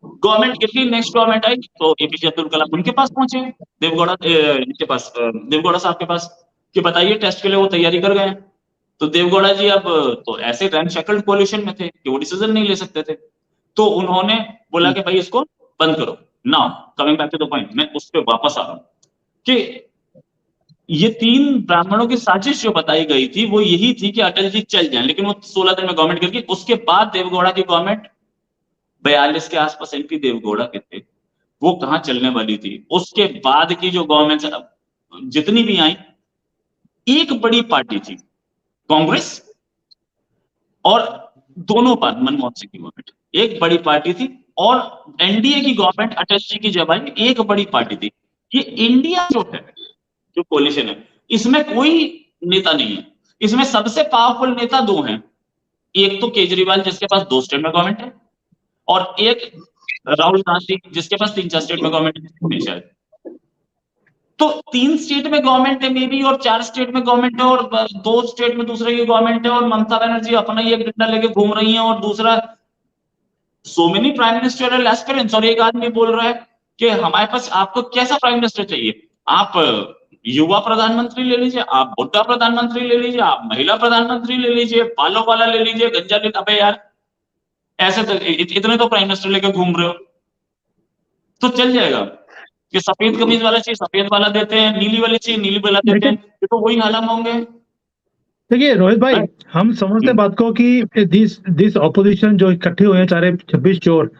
गवर्नमेंट गिर गई, नेक्स्ट गवर्नमेंट आई, तो एपीजे अब्दुल कलाम उनके पास पहुंचे, देवगौड़ा के पास, देवगौड़ा साहब के पास, कि बताइए टेस्ट के लिए वो तैयारी कर गए। तो देवगौड़ा जी अब तो ऐसे रैमशैकल्ड कोलिशन में थे कि वो डिसीजन नहीं ले सकते थे, तो उन्होंने बोला कि भाई इसको बंद करो। Now coming back to the point, मैं उस पर वापस आ रहा हूं कि ये 3 ब्राह्मणों की साजिश जो बताई गई थी वो यही थी कि अटल जी चल जाएं, लेकिन वो 16 दिन में गवर्नमेंट गिर गई। उसके बाद देवगौड़ा की गवर्नमेंट 42 के आसपास एमपी देवगौड़ा के थे, वो कहां चलने वाली थी। उसके बाद की जो गवर्नमेंट जितनी भी आई, एक बड़ी पार्टी थी कांग्रेस, और दोनों पार्ट मनमोहन सिंह की गवर्नमेंट एक बड़ी पार्टी थी, और एनडीए की गवर्नमेंट अटल जी की जब आई एक बड़ी पार्टी थी। ये इंडिया जो है, जो कोलिशन है, इसमें कोई नेता नहीं है, इसमें सबसे पावरफुल नेता 2 हैं, एक तो केजरीवाल जिसके पास 2 स्टेट में गवर्नमेंट है, और एक राहुल गांधी जिसके पास 3-4 स्टेट में गवर्नमेंट है। तो 3 स्टेट में गवर्नमेंट है मे बी, और 4 स्टेट में गवर्नमेंट है, और 2 स्टेट में दूसरे की गवर्नमेंट है, और ममता बनर्जी अपना ही एक डंडा लेके घूम रही है, और दूसरा so many prime ministerial aspirants, और एक आदमी बोल रहा है कि हमारे पास, आपको कैसा प्राइम मिनिस्टर चाहिए, आप युवा प्रधानमंत्री ले लीजिए, आप बुढ़ा प्रधानमंत्री ले लीजिए, आप महिला प्रधानमंत्री ले लीजिए, बालों वाला ले लीजिए, गंजा ले, अबे यार ऐसे तो इतने तो प्राइम मिनिस्टर लेके घूम रहे हो, तो चल जाएगा कि सफेद कमीज वाला चाहिए सफेद वाला देते हैं, नीली वाली चाहिए नीली वाला देते हैं, ये तो वही हालात होंगे। देखिए रोहित भाई, हम समझते बात को कि दिस ऑपोजिशन जो इकट्ठे हुए हैं, सारे 26 चोर,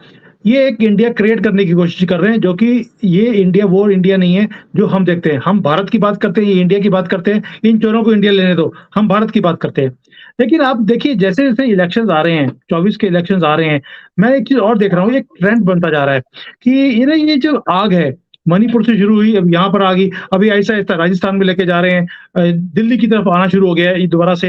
ये एक इंडिया क्रिएट करने की कोशिश कर रहे हैं, जो कि ये इंडिया वो इंडिया नहीं है जो हम देखते हैं। हम भारत की बात करते हैं, ये इंडिया की बात करते हैं, इन चोरों को इंडिया लेने दो, हम भारत की बात करते हैं। लेकिन आप देखिए जैसे जैसे इलेक्शंस आ रहे हैं, 24 के इलेक्शंस आ रहे हैं, मैं एक चीज और देख रहा हूँ, एक ट्रेंड बनता जा रहा है कि ये जो आग है मणिपुर से शुरू हुई, अब यहाँ पर आ गई, अभी ऐसा ऐसा राजस्थान में लेके जा रहे हैं, दिल्ली की तरफ आना शुरू हो गया है दोबारा से,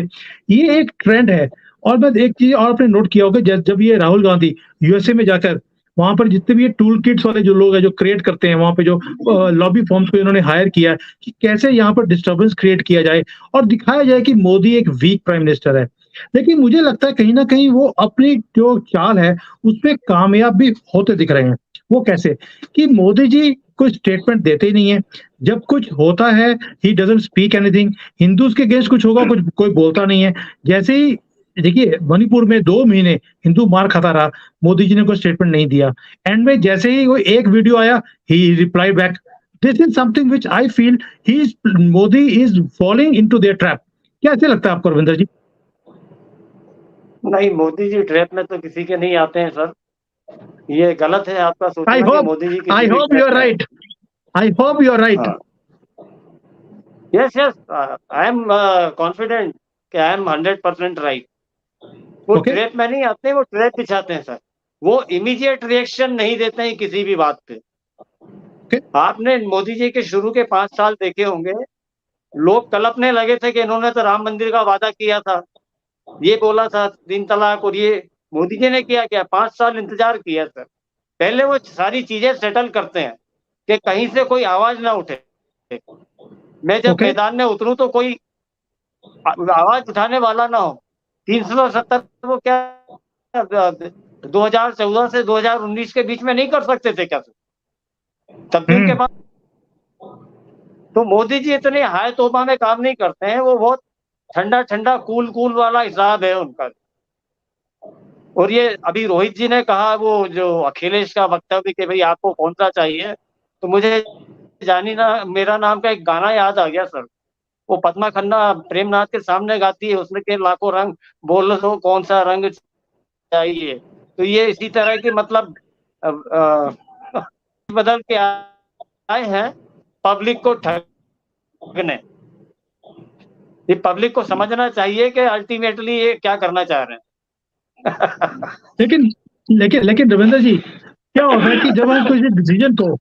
ये एक ट्रेंड है। और मैं एक चीज और आपने नोट किया होगा, जब ये राहुल गांधी यूएसए में जाकर वहां पर जितने भी टूल किट्स वाले जो लोग हैं जो क्रिएट करते हैं, वहां पे जो लॉबी फॉर्म्स को इन्होंने हायर किया कि कैसे यहाँ पर डिस्टर्बेंस क्रिएट किया जाए और दिखाया जाए कि मोदी एक वीक प्राइम मिनिस्टर है। लेकिन मुझे लगता है कहीं ना कहीं वो अपनी जो चाल है उसमें कामयाब भी होते दिख रहे हैं। वो कैसे कि मोदी जी कोई स्टेटमेंट देते ही नहीं है, जब कुछ होता है he doesn't speak anything, Hindus के अगेंस्ट कुछ होगा कुछ कोई बोलता नहीं है। जैसे ही देखिए मणिपुर में 2 महीने हिंदू मार खाता रहा, मोदी जी ने कोई स्टेटमेंट नहीं दिया, एंड में जैसे ही वो एक वीडियो आया ही reply back. This is something which I feel Modi is following into their trap. क्या ऐसे लगता है आपको रविंदर जी? नहीं, मोदी जी ट्रैप में तो किसी के नहीं आते हैं सर, ये गलत है आपका I सोचना कि hope Modi ji I hope you are right. I hope you are right. हाँ, yes yes, I am confident कि आई एम 100% राइट। वो ओके ट्रैप में नहीं आते, वो ट्रैप बिछाते हैं सर। वो इमीडिएट रिएक्शन नहीं देते हैं किसी भी बात पे। ओके आपने मोदी जी के शुरू के 5 साल देखे होंगे, लोग कलपने लगे थे कि इन्होंने तो राम मंदिर का वादा किया था, ये बोला था 3 तलाक, और ये मोदी जी ने किया क्या? 5 साल इंतजार किया सर। पहले वो सारी चीजें सेटल करते हैं कि कहीं से कोई आवाज ना उठे। मैं जब ओके मैदान में उतरूं तो कोई आवाज उठाने वाला ना हो। 370 वो क्या 2014 से 2019 के बीच में नहीं कर सकते थे क्या सर? तब भी उनके पास। तो मोदी जी इतने हाय तौबा में काम नहीं करते हैं, वो बहुत ठंडा ठंडा कूल कूल वाला हिसाब है उनका। और ये अभी रोहित जी ने कहा, वो जो अखिलेश का वक्तव्य कि भाई आपको कौन सा चाहिए, तो मुझे जानी ना मेरा नाम का एक गाना याद आ गया सर। वो पद्मा खन्ना प्रेमनाथ के सामने गाती है, उसमें के लाखों रंग बोल दो कौन सा रंग चाहिए। तो ये इसी तरह की मतलब बदल के आए हैं पब्लिक को ठगने। ये पब्लिक को समझना चाहिए कि अल्टीमेटली ये क्या करना चाह रहे हैं। लेकिन लेकिन लेकिन रविंद्र जी, क्या होता है कि जब हम किसी डिसीजन को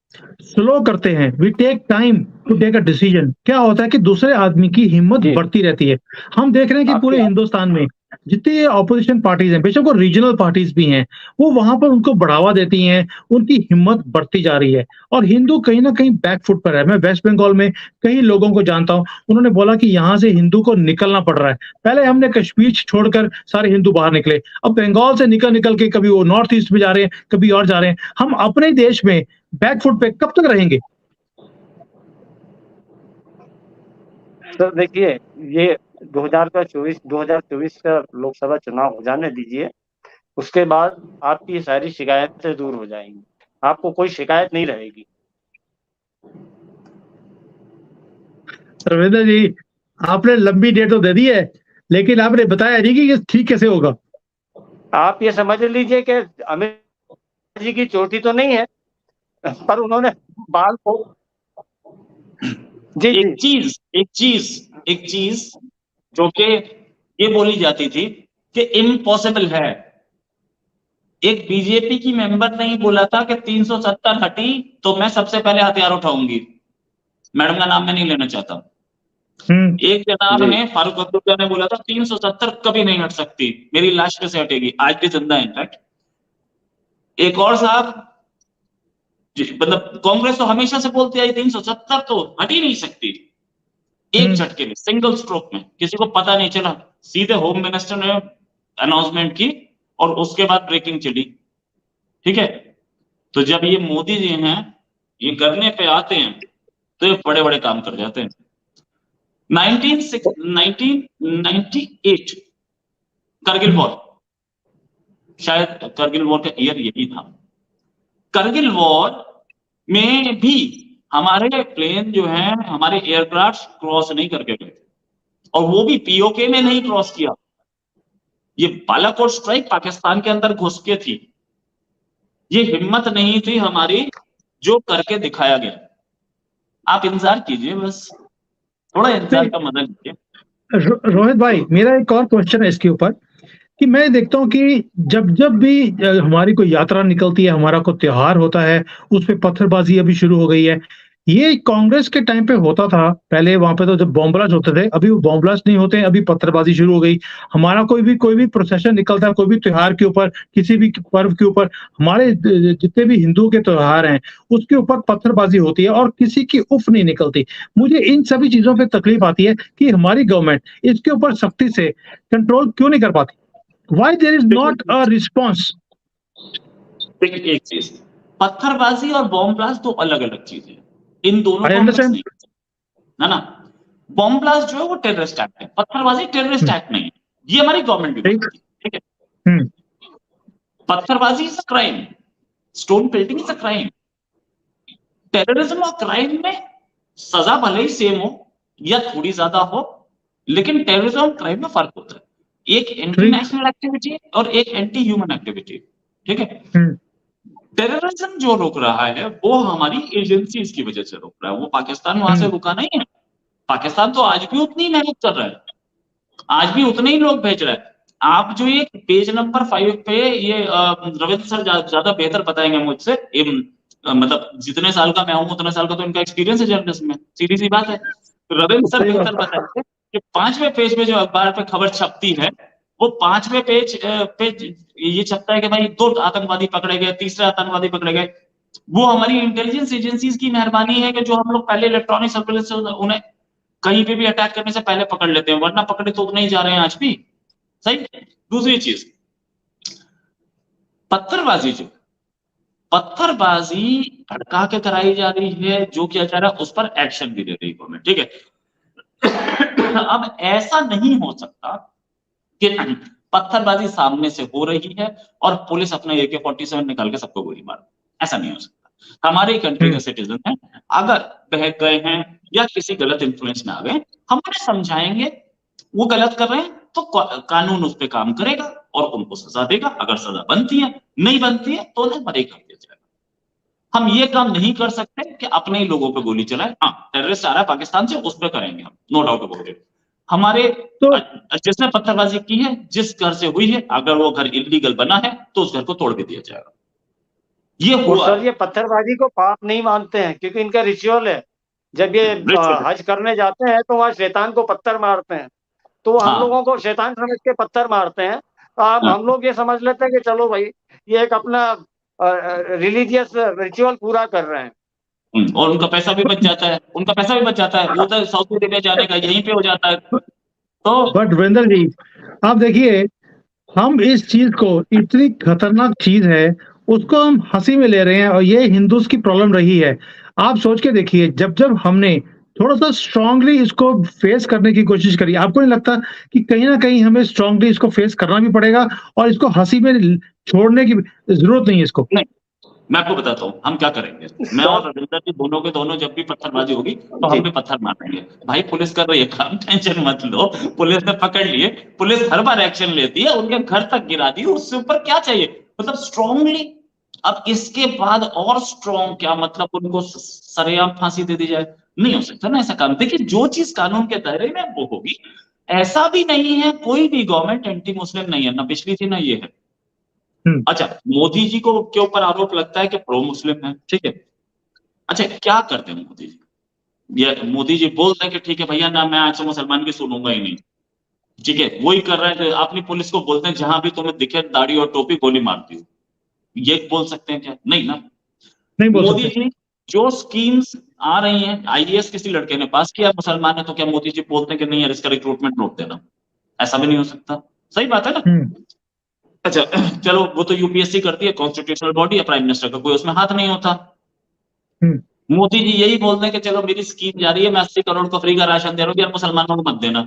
स्लो करते हैं, we take time to take a decision, क्या होता है कि दूसरे आदमी की हिम्मत जी। बढ़ती रहती है। हम देख रहे हैं कि आपकी पूरे हिंदुस्तान में जितनी ऑपोजिशन पार्टीज हैं, बेशक वो रीजनल पार्टीज भी हैं, वो वहां पर उनको बढ़ावा देती हैं, उनकी हिम्मत बढ़ती जा रही है और हिंदू कहीं ना कहीं बैकफुट पर है। मैं वेस्ट बंगाल में कई लोगों को जानता हूं, उन्होंने बोला कि यहाँ से हिंदू को निकलना पड़ रहा है। पहले हमने कश्मीर छोड़कर सारे हिंदू बाहर निकले, अब बंगाल से निकल निकल के कभी वो नॉर्थ ईस्ट में जा रहे हैं, कभी और जा रहे हैं। हम अपने देश में बैकफुट पे कब तक रहेंगे? तो देखिए, ये 2024 का लोकसभा चुनाव हो जाने दीजिए, उसके बाद आपकी ये सारी शिकायतें दूर हो जाएंगी, आपको कोई शिकायत नहीं रहेगी। रविंद्र जी, आपने लंबी डेट तो दे दी है, लेकिन आपने बताया नहीं कि ये ठीक कैसे होगा। आप ये समझ लीजिए कि अमित जी की चोटी तो नहीं है, पर उन्होंने बाल को जी एक जी चीज एक चीज जो कि ये बोली जाती थी कि इम्पॉसिबल है। एक बीजेपी की मेंबर ने ही बोला था कि 370 हटी तो मैं सबसे पहले हथियार उठाऊंगी। मैडम का नाम मैं नहीं लेना चाहता। एक जनाब जी ने फारूक अब्दुल्ला ने बोला था 370 कभी नहीं हट सकती, मेरी लाश कैसे हटेगी, आज भी जिंदा है इनफैक्ट। एक और साहब, मतलब कांग्रेस तो हमेशा से बोलती आई 370 तो हट ही नहीं सकती। एक झटके में, सिंगल स्ट्रोक में, किसी को पता नहीं चला, सीधे होम मिनिस्टर ने अनाउंसमेंट की और उसके बाद ब्रेकिंग चली। ठीक है, तो जब ये मोदी जी हैं, ये करने पे आते हैं तो ये बड़े बड़े काम कर जाते हैं। 1998 करगिल वॉर, शायद करगिल वॉर का ईयर यही था। करगिल वॉर में भी हमारे प्लेन जो हैं, हमारे एयरक्राफ्ट क्रॉस नहीं करके गए और वो भी पीओके में नहीं क्रॉस किया। ये बालाकोट स्ट्राइक पाकिस्तान के अंदर घुस के थी। ये हिम्मत नहीं थी हमारी जो करके दिखाया गया। आप इंतजार कीजिए, बस थोड़ा इंतजार का मजा लीजिए। रोहित भाई, मेरा एक और क्वेश्चन है इसके ऊपर कि मैं देखता हूँ कि जब जब भी हमारी कोई यात्रा निकलती है, हमारा कोई त्योहार होता है, उस पे पत्थरबाजी अभी शुरू हो गई है। ये कांग्रेस के टाइम पे होता था, पहले वहां पे तो जब बॉम्ब ब्लास्ट होते थे, अभी वो बॉम्ब ब्लास्ट नहीं होते हैं, अभी पत्थरबाजी शुरू हो गई। हमारा कोई भी प्रोसेशन निकलता है, कोई भी त्योहार के ऊपर, किसी भी पर्व के ऊपर, हमारे जितने भी हिंदुओं के त्योहार हैं, उसके ऊपर पत्थरबाजी होती है और किसी की उफ नहीं निकलती। मुझे इन सभी चीजों पे तकलीफ आती है कि हमारी गवर्नमेंट इसके ऊपर सख्ती से कंट्रोल क्यों नहीं कर पाती। Why there is not a response? देखिए एक चीज, पत्थरबाजी और बॉम्ब ब्लास्ट दो अलग अलग चीजें, इन दोनों I को हम मिक्स understand. नहीं कर सकते, है ना। बॉम्ब ब्लास्ट जो है वो टेररिस्ट एक्ट है, पत्थरबाजी टेररिस्ट एक्ट नहीं है। ये हमारी गवर्नमेंट भी ठीक बोलती है, ठीक है। पत्थरबाजी is a crime, stone pelting is a crime. Terrorism और क्राइम में सजा भले ही सेम हो या थोड़ी ज्यादा हो, लेकिन टेररिज्म और क्राइम में फर्क होता है। एक एंटी नेशनल एक्टिविटी और एक एंटी ह्यूमन एक्टिविटी, ठीक है। टेररिज्म जो रोक रहा है वो हमारी एजेंसीज की वजह से रोक रहा है, वो पाकिस्तान वहां से रुका नहीं है। पाकिस्तान तो आज भी उतनी मेहनत कर रहा है, आज भी उतने ही लोग भेज रहा है। आप जो ये पेज नंबर 5 पे ये रविंद्र सर ज्यादा बेहतर बताएंगे मुझसे, मतलब जितने साल का मैं हूं उतने साल का तो इनका एक्सपीरियंस है जर्नलिस्ट में, सीधी सी बात है। तो रविंद्र सर बेहतर बताएंगे कि 5वें पेज पे जो अखबार पे खबर छपती है, वो 5वें पेज पे ये छपता है कि भाई 2 आतंकवादी पकड़े गए, तीसरे आतंकवादी पकड़े गए। वो हमारी इंटेलिजेंस एजेंसीज की मेहरबानी है कि जो हम लोग पहले इलेक्ट्रॉनिक सर्विलेंस से उन्हें कहीं पे भी अटैक करने से पहले पकड़ लेते हैं, वरना पकड़े तो नहीं जा रहे हैं आज भी। सही। दूसरी चीज, पत्थरबाजी भड़का के कराई जा रही है, जो किया जा रहा है उस पर एक्शन भी दे रही गवर्नमेंट, ठीक है। अब ऐसा नहीं हो सकता कि पत्थरबाजी सामने से हो रही है और पुलिस अपना AK-47 निकाल के सबको गोली मार, ऐसा नहीं हो सकता। हमारे कंट्री के सिटीजन हैं, अगर बहक गए हैं या किसी गलत इन्फ्लुएंस में आ गए, हम उन्हें समझाएंगे, वो गलत कर रहे हैं तो कानून उस पर काम करेगा और उनको सजा देगा। अगर सजा बनती है, नहीं बनती है तो उन्हें बरी कर दिया जाएगा। हम ये काम नहीं कर सकते कि अपने ही लोगों पे गोली चलाए। हाँ, टेररिस्ट आ रहा है पाकिस्तान से, उस पर करेंगे हम, नो डाउट अबाउट इट। हमारे तो जिसने पत्थरबाजी की है, जिस घर से हुई है, अगर वो घर इलीगल बना है तो उस घर को तोड़ के दिया जाएगा। ये हुआ। सर ये पत्थरबाजी को पाप नहीं मानते हैं क्योंकि इनका रिचुअल है। जब ये हज करने जाते हैं तो वहां शैतान को पत्थर मारते हैं, तो हम लोगों को शैतान समझ के पत्थर मारते हैं। अब हम लोग ये समझ लेते हैं कि चलो भाई ये एक अपना रिलीजियस रिचुअल पूरा कर रहे हैं, और उनका पैसा भी बच जाता है, वो तो साउथ अरेबिया जाने का यहीं पे हो जाता है। तो बट वीरेंद्र जी, आप देखिए, हम इस चीज को, इतनी खतरनाक चीज है, उसको हम हंसी में ले रहे हैं और ये हिंदूज की प्रॉब्लम रही है। आप सोच के देखिए, जब हमने थोड़ा सा स्ट्रांगली इसको फेस करने की कोशिश करी, आपको नहीं लगता कि कहीं ना कहीं हमें स्ट्रांगली इसको फेस करना भी पड़ेगा और इसको हंसी में छोड़ने की जरूरत नहीं है इसको? नहीं, मैं आपको बताता हूँ हम क्या करेंगे। मैं और रविंदर जी दोनों के दोनों जब भी पत्थरबाजी होगी तो हम भी पत्थर मारेंगे। भाई पुलिस कर रही है काम, टेंशन मत लो, पुलिस ने पकड़ लिए, पुलिस हर बार एक्शन लेती है, उनके घर तक गिरा दी, उससे ऊपर क्या चाहिए? मतलब स्ट्रांगली। अब इसके बाद और स्ट्रॉन्ग क्या, मतलब उनको सरेआम फांसी दे दी जाए? नहीं हो सकता ना ऐसा काम। देखिए, जो चीज कानून के दायरे में वो होगी। ऐसा भी नहीं है, कोई भी गवर्नमेंट एंटी मुस्लिम नहीं है, ना पिछली थी ना ये है। अच्छा, मोदी जी को के ऊपर आरोप लगता है कि प्रो मुस्लिम है, ठीक है। अच्छा, क्या करते हैं मोदी जी? ये मोदी जी बोल रहे हैं कि ठीक है भैया ना, मैं आज से मुसलमान की सुनूंगा ही नहीं, ठीक है। वही कर रहे हैं, अपनी पुलिस को बोलते हैं जहां भी तुम्हें दिखे दाढ़ी और टोपी गोली मारती हो। ये बोल सकते हैं क्या? नहीं ना। नहीं बोल मोदी सकते। जी जो स्कीम्स आ रही हैं, IAS किसी लड़के ने पास किया मुसलमान है, तो क्या मोदी जी बोलते हैं कि नहीं यार इसका रिक्रूटमेंट रोक देना? ऐसा भी नहीं हो सकता। सही बात है ना। अच्छा, चलो वो तो UPSC करती है, कॉन्स्टिट्यूशनल बॉडी है, प्राइम मिनिस्टर का कोई उसमें हाथ नहीं होता। मोदी जी यही बोलते हैं कि चलो मेरी स्कीम जा रही है, मैं 80 करोड़ को फ्री का राशन दे रहा हूँ यार, मुसलमानों को मत देना।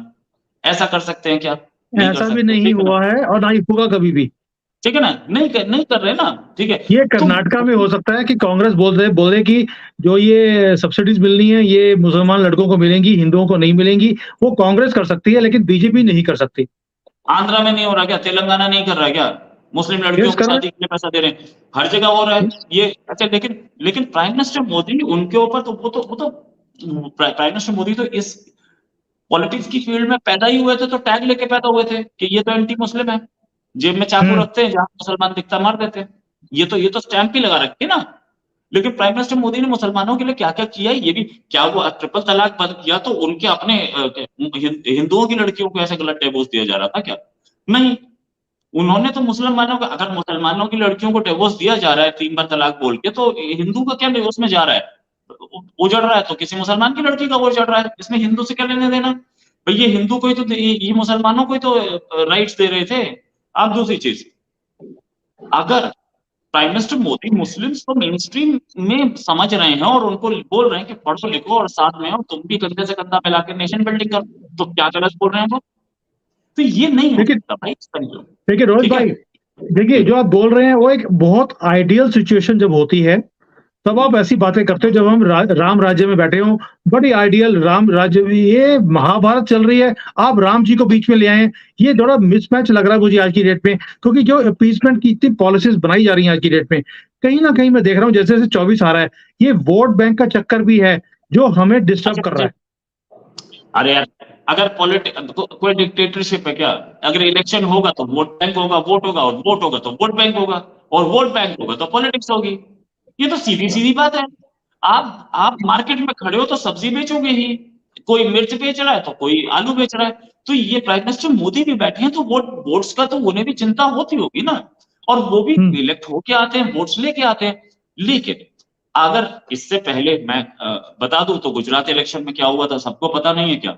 ऐसा कर सकते हैं क्या? ऐसा भी नहीं हुआ है और ना ही होगा कभी भी, ठीक है ना। नहीं कर रहे ना, ठीक है। ये कर्नाटका में हो सकता है कि कांग्रेस बोले कि जो ये सब्सिडीज मिलनी है ये मुसलमान लड़कों को मिलेंगी, हिंदुओं को नहीं मिलेंगी। वो कांग्रेस कर सकती है लेकिन बीजेपी नहीं कर सकती। आंध्रा में नहीं हो रहा क्या? तेलंगाना नहीं कर रहा क्या? मुस्लिम लड़कियों की शादी के लिए पैसा दे रहे हैं, हर जगह हो रहा है ये। अच्छा, लेकिन प्राइम मिनिस्टर मोदी, उनके ऊपर तो वो तो प्राइम मिनिस्टर मोदी तो इस पॉलिटिक्स की फील्ड में पैदा ही हुए थे, तो टैग लेके पैदा हुए थे कि ये तो एंटी मुस्लिम है, जेब में चाकू रखते हैं, जहां मुसलमान दिखता मार देते हैं। ये तो स्टैंप ही लगा रखी ना। लेकिन प्राइम मिनिस्टर मोदी ने मुसलमानों के लिए क्या क्या किया, ये भी क्या वो ट्रिपल तलाक बंद किया तो उनके अपने हिंदुओं की लड़कियों को ऐसा गलत डिवोर्स दिया जा रहा था क्या? नहीं, उन्होंने तो मुसलमानों को, अगर मुसलमानों की लड़कियों को डिवोर्स दिया जा रहा है 3 बार तलाक बोल के, तो हिंदू का क्या डिवोर्स में जा रहा है? उजड़ रहा है तो किसी मुसलमान की लड़की का उजड़ रहा है, इसमें हिंदू से क्या लेने देना? भाई ये हिंदू को ही तो, ये मुसलमानों को ही तो राइट्स दे रहे थे। अब दूसरी चीज, अगर प्राइम मिनिस्टर मोदी मुस्लिम्स को मेन स्ट्रीम में समझ रहे हैं और उनको बोल रहे हैं कि पढ़ो लिखो और साथ में, और तुम भी कंधे से कंधा मिलाकर नेशन बिल्डिंग करो, तो क्या गलत बोल रहे हैं वो? तो ये नहीं हो सकता भाई। देखिए रोहित भाई, देखिए जो आप बोल रहे हैं वो एक बहुत आइडियल सिचुएशन जब होती है तब आप ऐसी बातें करते हो, जब हम राम राज्य में बैठे हों, बड़ी आइडियल राम राज्य में, ये महाभारत चल रही है, आप राम जी को बीच में ले आए। ये थोड़ा मिसमैच लग रहा है मुझे आज की डेट में, क्योंकि जो अपीसमेंट की इतनी पॉलिसीज बनाई जा रही हैं आज की डेट में, कहीं ना कहीं मैं देख रहा हूँ जैसे जैसे 24 आ रहा है, ये वोट बैंक का चक्कर भी है जो हमें डिस्टर्ब कर रहा है। अरे यार, अगर कोई डिक्टेटरशिप है क्या? अगर इलेक्शन होगा तो वोट बैंक होगा, वोट होगा और वोट होगा तो वोट बैंक होगा, और वोट बैंक होगा तो पॉलिटिक्स होगी। ये तो सीधी सीधी बात है। आप मार्केट में खड़े हो तो सब्जी बेचोगे ही, कोई मिर्च बेच रहा है तो कोई आलू बेच रहा है। तो ये प्राइम मिनिस्टर मोदी भी बैठे हैं तो वोट्स का तो उन्हें भी चिंता होती होगी ना, और वो भी इलेक्ट होके आते हैं, वोट्स लेके आते हैं। लेकिन अगर इससे पहले मैं बता दूं तो गुजरात इलेक्शन में क्या हुआ था, सबको पता नहीं है क्या?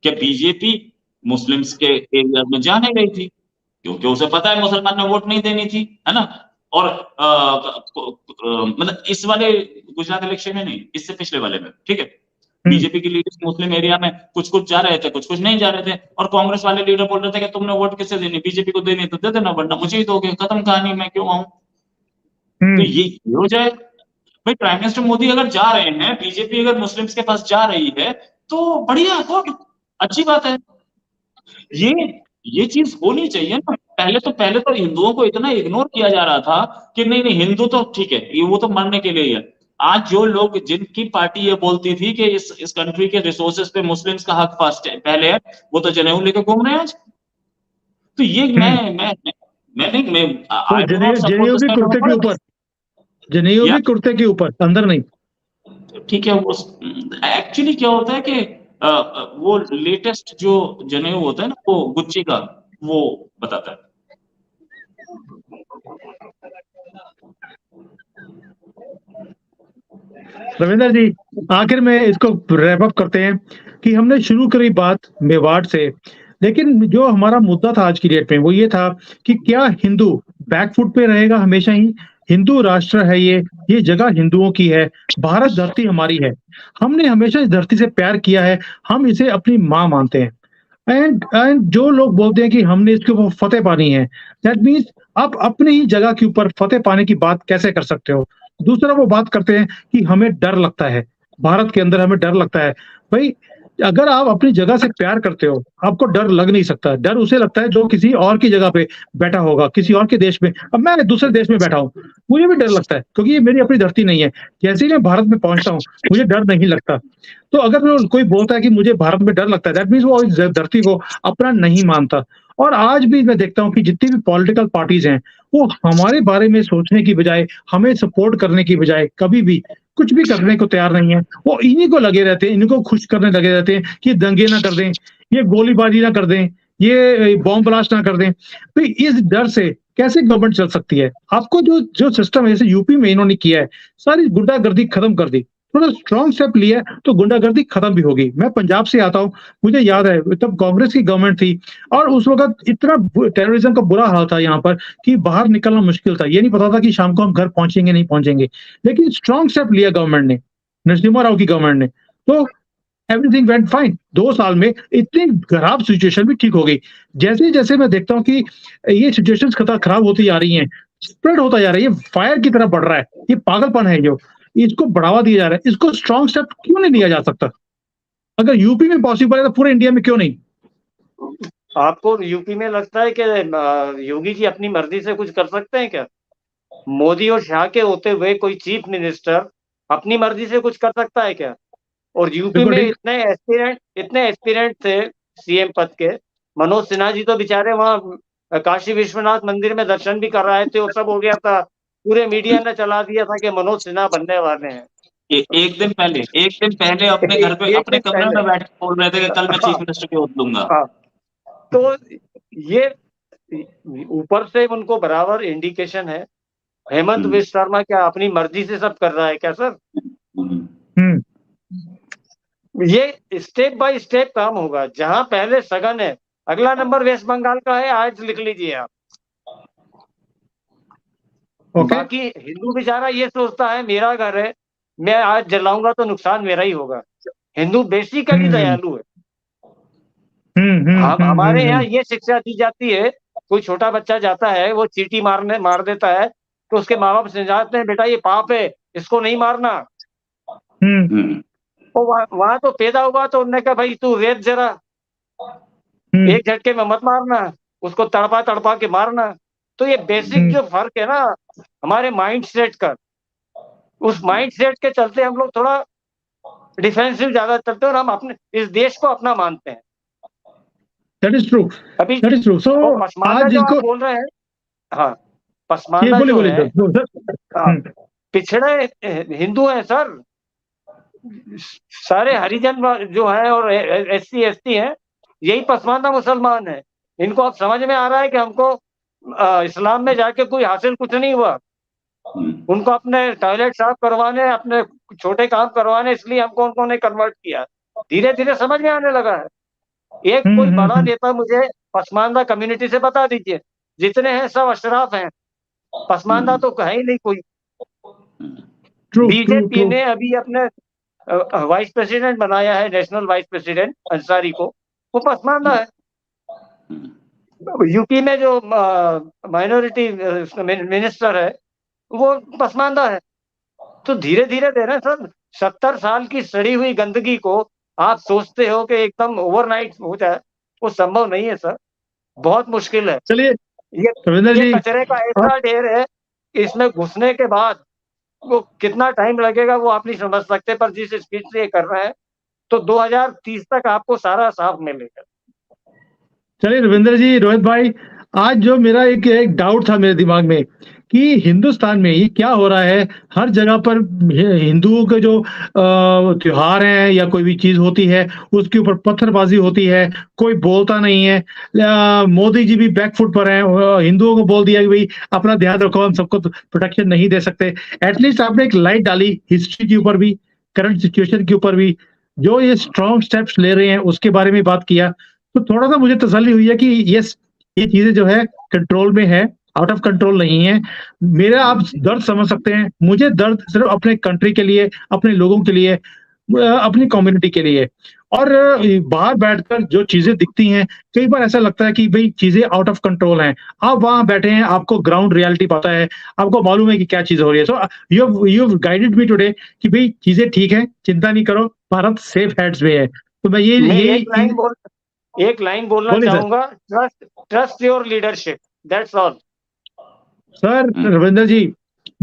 कि बीजेपी मुस्लिम्स के एरिया में जा नहीं रही थी, क्योंकि उसे पता है मुसलमान ने वोट नहीं देनी थी, है ना। और मतलब इस वाले गुजरात इलेक्शन में नहीं, इससे पिछले वाले में, ठीक है। बीजेपी की लीडर्स मुस्लिम एरिया में कुछ कुछ जा रहे थे, कुछ कुछ नहीं जा रहे थे, और कांग्रेस वाले लीडर बोल रहे थे कि तुमने वोट किससे देनी, बीजेपी को देनी तो दे देना, वरना मुझे ही दोगे, खत्म कहानी, मैं क्यों आऊं। तो ये हो जाए भाई, प्राइम मिनिस्टर मोदी अगर जा रहे हैं, बीजेपी अगर मुस्लिम्स के पास जा रही है तो बढ़िया, गुड, अच्छी बात है। ये चीज होनी चाहिए ना। पहले तो हिंदुओं को इतना इग्नोर किया जा रहा था कि नहीं नहीं, हिंदू तो ठीक है, ये वो तो मरने के लिए ही है। आज जो लोग, जिनकी पार्टी ये बोलती थी कि इस कंट्री के रिसोर्सेज पे मुस्लिम्स का हक फर्स्ट है, पहले है, वो तो जनेऊ लेके घूम रहे हैं आज। तो ये मैं नहीं, मैं तो आई डू नॉट सपोर्ट जनेऊ दिस भी काइंड ऑफ कुर्ते के ऊपर, जनेऊ या भी कुर्ते के ऊपर, अंदर नहीं। ठीक है। वो एक्चुअली क्या होता है कि वो लेटेस्ट जो जनेऊ होता है ना, वो गुच्ची का, वो बताता है। रविंदर जी, आखिर में इसको रैप अप करते हैं कि हमने शुरू करी बात मेवाड़ से, लेकिन जो हमारा मुद्दा था आज की डेट में वो ये था कि क्या हिंदू बैकफुट पे रहेगा हमेशा ही? हिंदू राष्ट्र है ये जगह हिंदुओं की है, भारत धरती हमारी है, हमने हमेशा इस धरती से प्यार किया है, हम इसे अपनी माँ मानते हैं। एंड जो लोग बोलते हैं कि हमने इसके ऊपर फतेह पानी है, दैट मीन्स आप अपनी ही जगह के ऊपर फतेह पाने की बात कैसे कर सकते हो? दूसरा वो बात करते हैं कि हमें डर लगता है, भारत के अंदर हमें डर लगता है। भाई, अगर आप अपनी जगह से प्यार करते हो, आपको डर लग नहीं सकता। डर उसे लगता है जो किसी और की जगह पे बैठा होगा, किसी और के देश में। अब मैं दूसरे देश में बैठा हूँ, मुझे भी डर लगता है क्योंकि ये मेरी अपनी धरती नहीं है। जैसे ही मैं भारत में पहुँचता हूँ, मुझे डर नहीं लगता। तो अगर वो कोई बोलता है कि मुझे भारत में डर लगता है, दैट मीन्स वो इस धरती को अपना नहीं मानता। और आज भी मैं देखता हूँ कि जितनी भी पॉलिटिकल पार्टीज हैं, वो हमारे बारे में सोचने की बजाय, हमें सपोर्ट करने की बजाय कभी भी कुछ भी करने को तैयार नहीं है। वो इन्हीं को लगे रहते हैं, इनको खुश करने लगे रहते हैं कि दंगे ना कर दें, ये गोलीबारी ना कर दें, ये बॉम्ब ब्लास्ट ना कर दें। तो इस डर से कैसे गवर्नमेंट चल सकती है? आपको जो जो सिस्टम जैसे यूपी में इन्होंने किया है, सारी गुंडागर्दी खत्म कर दी, थोड़ा स्ट्रॉन्ग स्टेप लिया है तो गुंडागर्दी खत्म भी होगी। मैं पंजाब से आता हूँ, मुझे याद है तब कांग्रेस की गवर्नमेंट थी और उस वक्त इतना टेररिज्म का बुरा हाल था यहाँ पर कि बाहर निकलना मुश्किल था। ये नहीं पता था कि शाम को हम घर पहुंचेंगे नहीं पहुंचेंगे, लेकिन स्ट्रॉन्ग स्टेप लिया गवर्नमेंट ने, नरसिम्हा राव की गवर्नमेंट ने। तो एवरीथिंग वेंट फाइन। 2 साल में इतनी खराब सिचुएशन भी ठीक हो गई। जैसे जैसे मैं देखता हूँ कि ये सिचुएशन खराब होती जा रही हैं, स्प्रेड होता जा रहा है, ये फायर की तरफ बढ़ रहा है, ये पागलपन है जो इसको बढ़ावा दिया जा रहा है। इसको स्ट्रॉन्ग स्टेप क्यों नहीं लिया जा सकता? अगर यूपी में पॉसिबल है तो पूरे इंडिया में क्यों नहीं? आपको यूपी में लगता है कि योगी जी अपनी मर्जी से कुछ कर सकते हैं क्या? मोदी और शाह के होते हुए कोई चीफ मिनिस्टर अपनी मर्जी से कुछ कर सकता है क्या? और यूपी बिल्कुल में ठीक। इतने एस्पिरेंट थे सीएम पद के। मनोज सिन्हा जी तो बेचारे वहां काशी विश्वनाथ मंदिर में दर्शन भी कर रहे थे और सब हो गया था, पूरे मीडिया ने चला दिया था कि मनोज सिन्हा बनने वाले हैं। एक दिन पहले अपने घर पे, एक अपने दिन कमरे पहले। में बैठ के बोल रहे थे कि कल मैं हाँ, चीफ मिनिस्टर की ओथ लूंगा। हाँ। तो ये ऊपर से उनको बराबर इंडिकेशन है। हेमंत हम्म, विश्व शर्मा क्या अपनी मर्जी से सब कर रहा है क्या सर? हम्म, ये स्टेप बाय स्टेप काम होगा। जहां पहले सगन है, अगला नंबर वेस्ट बंगाल का है, आज लिख लीजिए आप। ओके। बाकी हिंदू बेचारा ये सोचता है मेरा घर है, मैं आज जलाऊंगा तो नुकसान मेरा ही होगा। हिंदू बेसिकली हम्म दयालु है। हम्म हम हम्म हम्म हमारे यहाँ हम्म ये शिक्षा दी जाती है, कोई छोटा बच्चा जाता है वो चींटी मार देता है तो उसके माँ बाप समझाते हैं बेटा ये पाप है, इसको नहीं मारना। हम्म हम्म, तो वहां तो पैदा हुआ तो उन्होंने कहा भाई तू रेत जरा, हम्म एक झटके में मत मारना, उसको तड़पा तड़पा के मारना। तो ये बेसिक हम्म जो फर्क है ना हमारे माइंड सेट का, उस माइंड सेट के चलते हम लोग थोड़ा डिफेंसिव ज्यादा चलते हैं और हम अपने इस देश को अपना मानते हैं। दैट इज ट्रू, अभी दैट इज ट्रू। सो वो पसमानदा आज जो जिसको आप बोल रहे हैं, हाँ, ये पसमानदा बोलिए जो बोलिए है, सर। हाँ, पिछड़े हिंदू हैं सर, सारे हरिजन जो है और SC ST हैं, यही पसमानदा मुसलमान है। इनको अब समझ में आ रहा है कि हमको इस्लाम में जाके कोई हासिल कुछ नहीं हुआ। उनको अपने टॉयलेट साफ करवाने, अपने छोटे काम करवाने, इसलिए हमको उन्होंने कन्वर्ट किया। धीरे धीरे समझ में आने लगा है। एक कोई बड़ा नेता मुझे पसमानदा कम्युनिटी से बता दीजिए, जितने हैं सब अशराफ हैं, पसमानदा तो है ही नहीं कोई। बीजेपी ने अभी अपने वाइस प्रेसिडेंट बनाया है, नेशनल वाइस प्रेसिडेंट अंसारी को, वो पसमानदा है। यूपी में जो माइनॉरिटी मिनिस्टर है वो पसमानदा है। तो धीरे धीरे दे रहे हैं सर। 70 साल की सड़ी हुई गंदगी को आप सोचते हो कि एकदम ओवरनाइट हो जाए, वो संभव नहीं है सर, बहुत मुश्किल है। चलिए ये कचरे का ऐसा ढेर है, इसमें घुसने के बाद वो कितना टाइम लगेगा वो आप नहीं समझ सकते, पर जिस स्पीड से ये कर रहे हैं तो 2030 तक आपको सारा साफ मिलेगा। चलिए रविंद्र जी, रोहित भाई, आज जो मेरा एक डाउट था मेरे दिमाग में कि हिंदुस्तान में ये क्या हो रहा है, हर जगह पर हिंदुओं के जो त्योहार हैं या कोई भी चीज होती है उसके ऊपर पत्थरबाजी होती है, कोई बोलता नहीं है। मोदी जी भी बैकफुट पर हैं, हिंदुओं को बोल दिया कि भाई अपना ध्यान रखो, हम सबको प्रोटेक्शन नहीं दे सकते। एटलीस्ट आपने एक लाइट डाली हिस्ट्री के ऊपर भी, करंट सिचुएशन के ऊपर भी, जो ये स्ट्रॉन्ग स्टेप्स ले रहे हैं उसके बारे में बात किया, तो थोड़ा सा मुझे तसल्ली हुई है कि यस, ये चीजें जो है कंट्रोल में है, आउट ऑफ कंट्रोल नहीं है। मेरा आप दर्द समझ सकते हैं, मुझे दर्द सिर्फ अपने कंट्री के लिए, अपने लोगों के लिए, अपनी कम्युनिटी के लिए। और बाहर बैठकर जो चीजें दिखती हैं, कई बार ऐसा लगता है कि भाई चीजें आउट ऑफ कंट्रोल हैं। आप वहां बैठे हैं, आपको ग्राउंड रियलिटी पता है, आपको मालूम है कि क्या चीज हो रही है। So you have guided me today कि भाई चीजें ठीक है, चिंता नहीं करो, भारत सेफ हैंड्स में है। तो मैं एक लाइन बोलना चाहूंगा, trust your leadership, that's all. Sir Ravindra ji,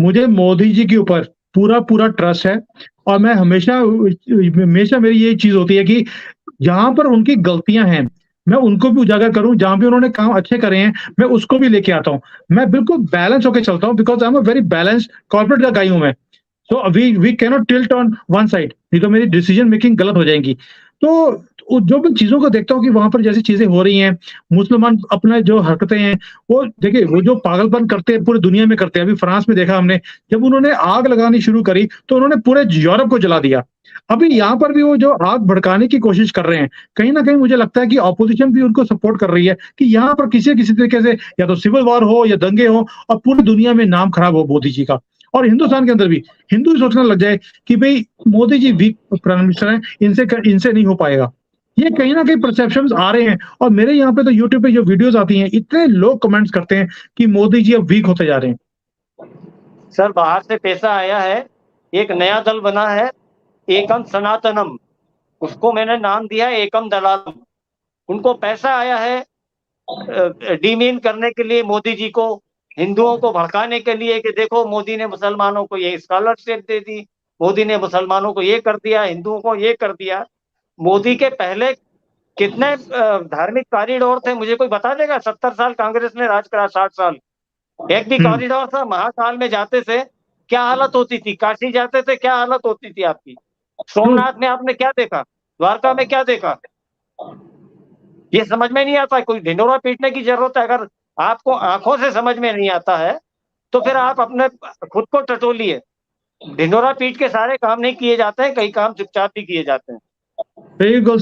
मुझे मोदी जी के ऊपर पूरा ट्रस्ट है, और मैं हमेशा मेरी ये चीज होती है कि जहां पर उनकी गलतियां हैं मैं उनको भी उजागर करूं, जहां भी उन्होंने काम अच्छे करे हैं मैं उसको भी लेके आता हूं। मैं बिल्कुल बैलेंस होकर चलता हूं, because I am a very balanced corporate का गाई हूं मैं। So we can not tilt on one side, नहीं तो मेरी डिसीजन मेकिंग गलत हो जाएगी। तो जो भी चीजों को देखता हूँ कि वहां पर जैसी चीजें हो रही हैं, मुसलमान अपने जो हरकतें हैं, वो देखिए, वो जो पागलपन करते हैं पूरी दुनिया में करते हैं। अभी फ्रांस में देखा हमने, जब उन्होंने आग लगानी शुरू करी तो उन्होंने पूरे यूरोप को जला दिया। अभी यहाँ पर भी वो जो आग भड़काने की कोशिश कर रहे हैं, कहीं ना कहीं मुझे लगता है कि ऑपोजिशन भी उनको सपोर्ट कर रही है कि यहाँ पर किसी किसी तरीके से या तो सिविल वॉर हो या दंगे हो, और पूरी दुनिया में नाम खराब हो मोदी जी का। और हिंदुस्तान के अंदर भी हिंदू सोचने लग जाए कि भाई Modi ji week prime minister हैं, इनसे नहीं हो पाएगा। ये कहीं ना कहीं परसेप्शंस आ रहे हैं। और मेरे यहाँ पे तो यूट्यूब पे जो वीडियोस आती हैं, इतने लोग कमेंट्स करते हैं कि मोदी जी अब वीक होते जा रहे हैं। सर बाहर से पैसा आया है, एक नया दल बना है, एकम सनातनम, उसको मैंने नाम दिया है एकम दलालम। उनको पैसा आया है डीमीन करने के लिए, मोदी जी को, हिंदुओं को भड़काने के लिए कि देखो मोदी ने मुसलमानों को ये स्कॉलरशिप दे दी, मोदी ने मुसलमानों को ये कर दिया, हिंदुओं को ये कर दिया। मोदी के पहले कितने धार्मिक कॉरिडोर थे, मुझे कोई बता देगा? 70 साल कांग्रेस ने राज करा, 60 साल, एक भी कॉरिडोर था? महाकाल में जाते थे क्या हालत होती थी, काशी जाते थे क्या हालत होती थी आपकी, सोमनाथ में आपने क्या देखा, द्वारका में क्या देखा? ये समझ में नहीं आता। कोई ढिंडोरा पीटने की जरूरत है? अगर आपको आंखों से समझ में नहीं आता है तो फिर आप अपने खुद को टटोलिए। ढिंडोरा पीट के सारे काम नहीं किए जाते हैं, कई काम चुपचाप भी किए जाते हैं। बिल्कुल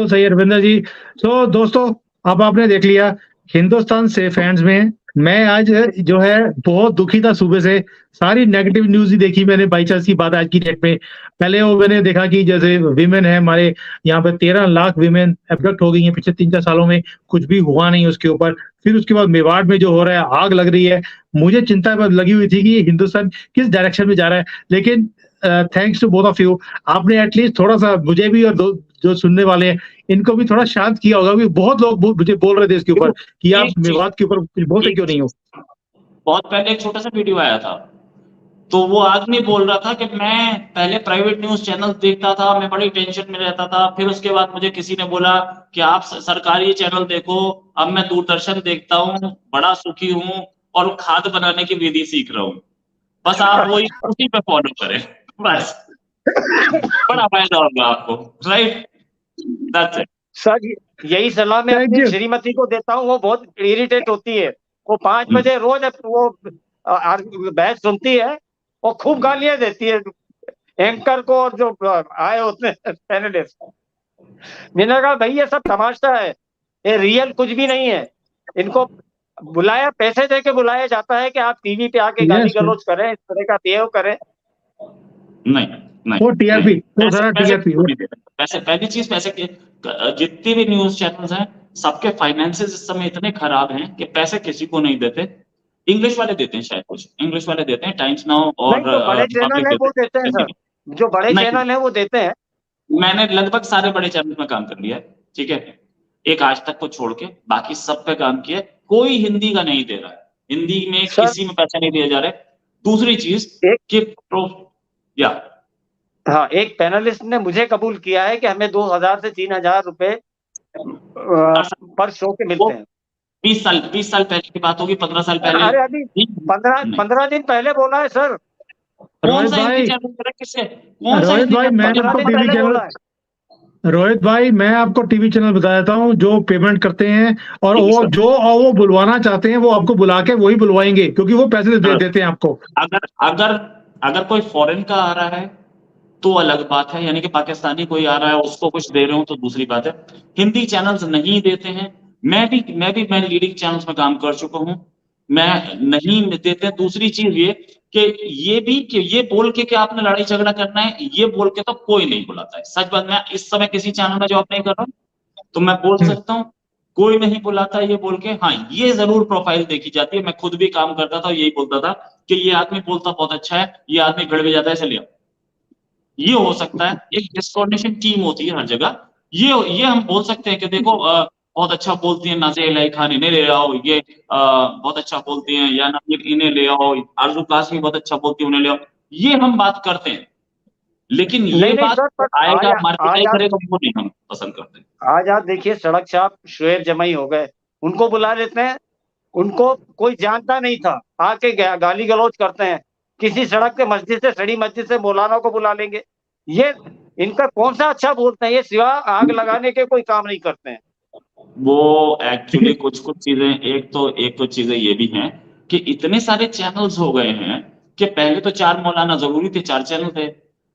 सही है रविंद्र जी। तो दोस्तों, अब आपने देख लिया, हिंदुस्तान सेफ हैंड्स में है। मैं आज जो है बहुत दुखी था सुबह से, सारी नेगेटिव न्यूज ही देखी मैंने, बाई चांस की बात आज की डेट में। पहले वो मैंने देखा कि जैसे विमेन है हमारे यहाँ पे, 13 लाख विमेन एब्डक्ट हो गई हैं पिछले 3-4 सालों में, कुछ भी हुआ नहीं उसके ऊपर। फिर उसके बाद मेवाड़ में जो हो रहा है, आग लग रही है, मुझे चिंता लगी हुई थी कि हिंदुस्तान किस डायरेक्शन में जा रहा है। लेकिन thanks to both of you, आपने एटलीस्ट थोड़ा सा मुझे भी और जो सुनने वाले हैं इनको भी थोड़ा शांत किया होगा। क्योंकि बहुत लोग मुझे बोल रहे थे इसके ऊपर कि आप मेवात के ऊपर कुछ बोलते क्यों नहीं हो। बहुत पहले एक छोटा सा वीडियो आया था तो वो आदमी बोल रहा था कि मैं पहले प्राइवेट न्यूज चैनल देखता था, मैं बड़ी टेंशन में रहता था, फिर उसके बाद मुझे किसी ने बोला कि आप सरकारी चैनल देखो, अब मैं दूरदर्शन देखता हूँ, बड़ा सुखी हूँ और खाद बनाने की विधि सीख रहा हूँ। बस आप वही उसी पे फॉलो करें, बस बड़ा फायदा होगा आपको, राइट? That's it. सर यही सलाह मैं थैंक अपनी यू। श्रीमती को देता हूँ, वो बहुत इरिटेट होती है। वो 5 बजे रोज वो बहस सुनती है और खूब गालियां देती है एंकर को और जो आए होते हैं पैनलिस्ट। मैंने कहा भाई ये सब तमाशा है, ये रियल कुछ भी नहीं है। इनको बुलाया, पैसे दे के बुलाया जाता है कि आप टीवी पे आके गाली यस, गलौज करें, इस तरह का बिहेव करें। नहीं नहीं वो टीआरपी, वो पैसे सारा पैसे टीआरपी। क्यों नहीं देते? पैसे, पहली चीज पैसे के, जितने भी न्यूज चैनल्स हैं सबके फाइनेंसेस इस समय इतने खराब हैं कि पैसे किसी को नहीं देते। इंग्लिश वाले देते हैं, शायद कुछ इंग्लिश वाले देते हैं, टाइम्स नाउ और नहीं, जो बड़े चैनल है वो देते हैं हिंदी सर, में। जो बड़े नहीं, चैनल है वो देते हैं। मैंने लगभग सारे बड़े चैनल में काम कर लिया है, ठीक है, एक आज तक को छोड़ के बाकी सब पे काम किया है। कोई हिंदी का नहीं दे रहा है, हिंदी में सर किसी में पैसा नहीं दिया जा रहा है। दूसरी चीज एक कि या हाँ, एक पैनलिस्ट ने मुझे कबूल किया है कि हमें 2000 से 3000 रुपए पर शो के मिलते हैं। 20 साल पहले की बात होगी, 15 साल पहले। अरे अभी 15 दिन पहले बोला है सर। कौन रोहित सा हिंदी भाई, चैनल करा किससे? कौन सा रोहित हिंदी भाई, चैनल? मैं 15 आपको दिन टीवी पहले चैनल, बोला है। रोहित भाई मैं आपको टीवी चैनल बता देता हूँ जो पेमेंट करते हैं, और ठीक है वो सर। जो वो बुलवाना चाहते हैं वो आपको बुला के वही बुलवाएंगे, क्योंकि वो पैसे देते हैं आपको। अगर अगर अगर कोई फॉरेन का आ रहा है तो अलग बात है, यानी कि पाकिस्तानी कोई आ रहा है उसको कुछ दे रहे हो तो दूसरी बात है। हिंदी चैनल्स नहीं देते हैं। मैं लीडिंग चैनल्स में काम कर चुका हूं, मैं नहीं देते। दूसरी चीज ये कि ये बोल के कि आपने लड़ाई झगड़ा करना है, ये बोल के तो कोई नहीं बुलाता है। सच बात, मैं इस समय किसी चैनल में जॉब नहीं कर रहा हूं तो मैं बोल सकता हूं कोई नहीं बुलाता ये बोल के। हाँ, ये जरूर प्रोफाइल देखी जाती है। मैं खुद भी काम करता था, यही बोलता था कि ये आदमी बोलता बहुत अच्छा है, ये आदमी गड़बड़ जाता है, चलिए। ये हो सकता है, एक डिस्कोऑर्डिनेशन टीम होती है हर जगह। ये हम बोल सकते हैं कि देखो बहुत अच्छा बोलती है नाज़िया इलाही खान, इन्हें ले आओ, ये बहुत अच्छा बोलती हैं, या नबील, इन्हें ले आओ, आरज़ू काज़मी बहुत अच्छा बोलती है, उन्हें ले आओ। ये हम बात करते हैं, लेकिन ये नहीं नहीं बात सर, पर आएगा मार्केटाई आज आप करेगा वो नहीं हम पसंद करते। आज आप देखिए सड़क छाप शुएब जमई हो गए, उनको बुला लेते हैं। उनको कोई जानता नहीं था, आके गाली गलौज करते हैं। किसी सड़क के मस्जिद से, सड़ी मस्जिद से मौलाना को बुला लेंगे। ये इनका कौन सा अच्छा बोलते हैं? ये सिवा आग लगाने के कोई काम नहीं करते हैं। वो एक्चुअली कुछ चीजें, एक तो चीजें ये भी हैं कि इतने सारे चैनल्स हो गए हैं कि पहले तो 4 मौलाना जरूरी थे, 4 चैनल थे।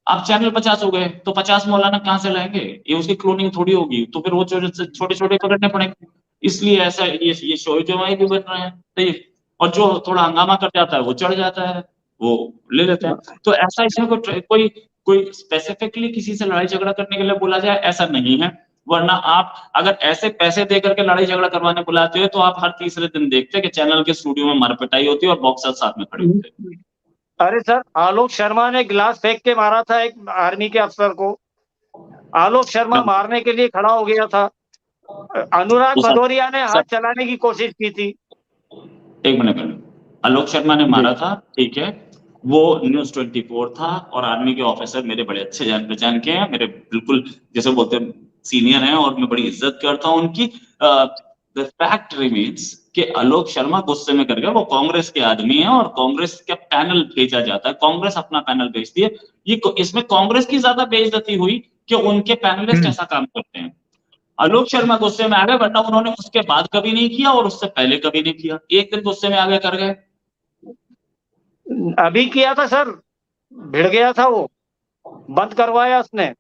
अब चैनल 50 हो गए तो 50 मौलाना कहाँ से लाएंगे? ये उसकी क्लोनिंग थोड़ी होगी, तो फिर वो छोटे छोटे पकड़ने पड़ेंगे। इसलिए ऐसा ये शो जमाई भी बन रहे हैं, सही। और जो थोड़ा हंगामा कर जाता है वो चढ़ जाता है, वो ले लेते हैं। तो ऐसा इसमें कोई कोई स्पेसिफिकली किसी से लड़ाई झगड़ा करने के लिए बोला जाए, ऐसा नहीं है। वरना आप अगर ऐसे पैसे देकर के लड़ाई झगड़ा करवाने बुलाते हो तो आप हर तीसरे दिन देखते कि चैनल के स्टूडियो में मारपिटाई होती है और बॉक्सर साथ में खड़े होते हैं। अरे सर, आलोक शर्मा ने गिलास फेंक के मारा था एक आर्मी के अफसर को। आलोक शर्मा मारने के लिए खड़ा हो गया था। अनुराग भदौरिया ने हाथ चलाने की कोशिश की थी। एक मिनट, आलोक शर्मा ने मारा था, ठीक है, वो न्यूज़ 24 था और आर्मी के ऑफिसर मेरे बड़े अच्छे जान पहचान के हैं, मेरे बिल्कुल जैसे बोलते हैं सीनियर हैं और मैं बड़ी इज्जत करता हूं उनकी। द फैक्ट रिमेन्स कि आलोक शर्मा गुस्से में कर गया। वो कांग्रेस के आदमी हैं और कांग्रेस का पैनल भेजा जाता है, कांग्रेस अपना पैनल भेजती है। ये इसमें कांग्रेस की ज्यादा बेइज्जती हुई कि उनके पैनलिस्ट ऐसा काम करते हैं। आलोक शर्मा गुस्से में आ गए, वरना उन्होंने उसके बाद कभी नहीं किया और उससे पहले कभी नहीं किया। एक दिन गुस्से में आ गए, कर गए। अभी किया था सर, भिड़ गया था, वो बंद करवाया उसने।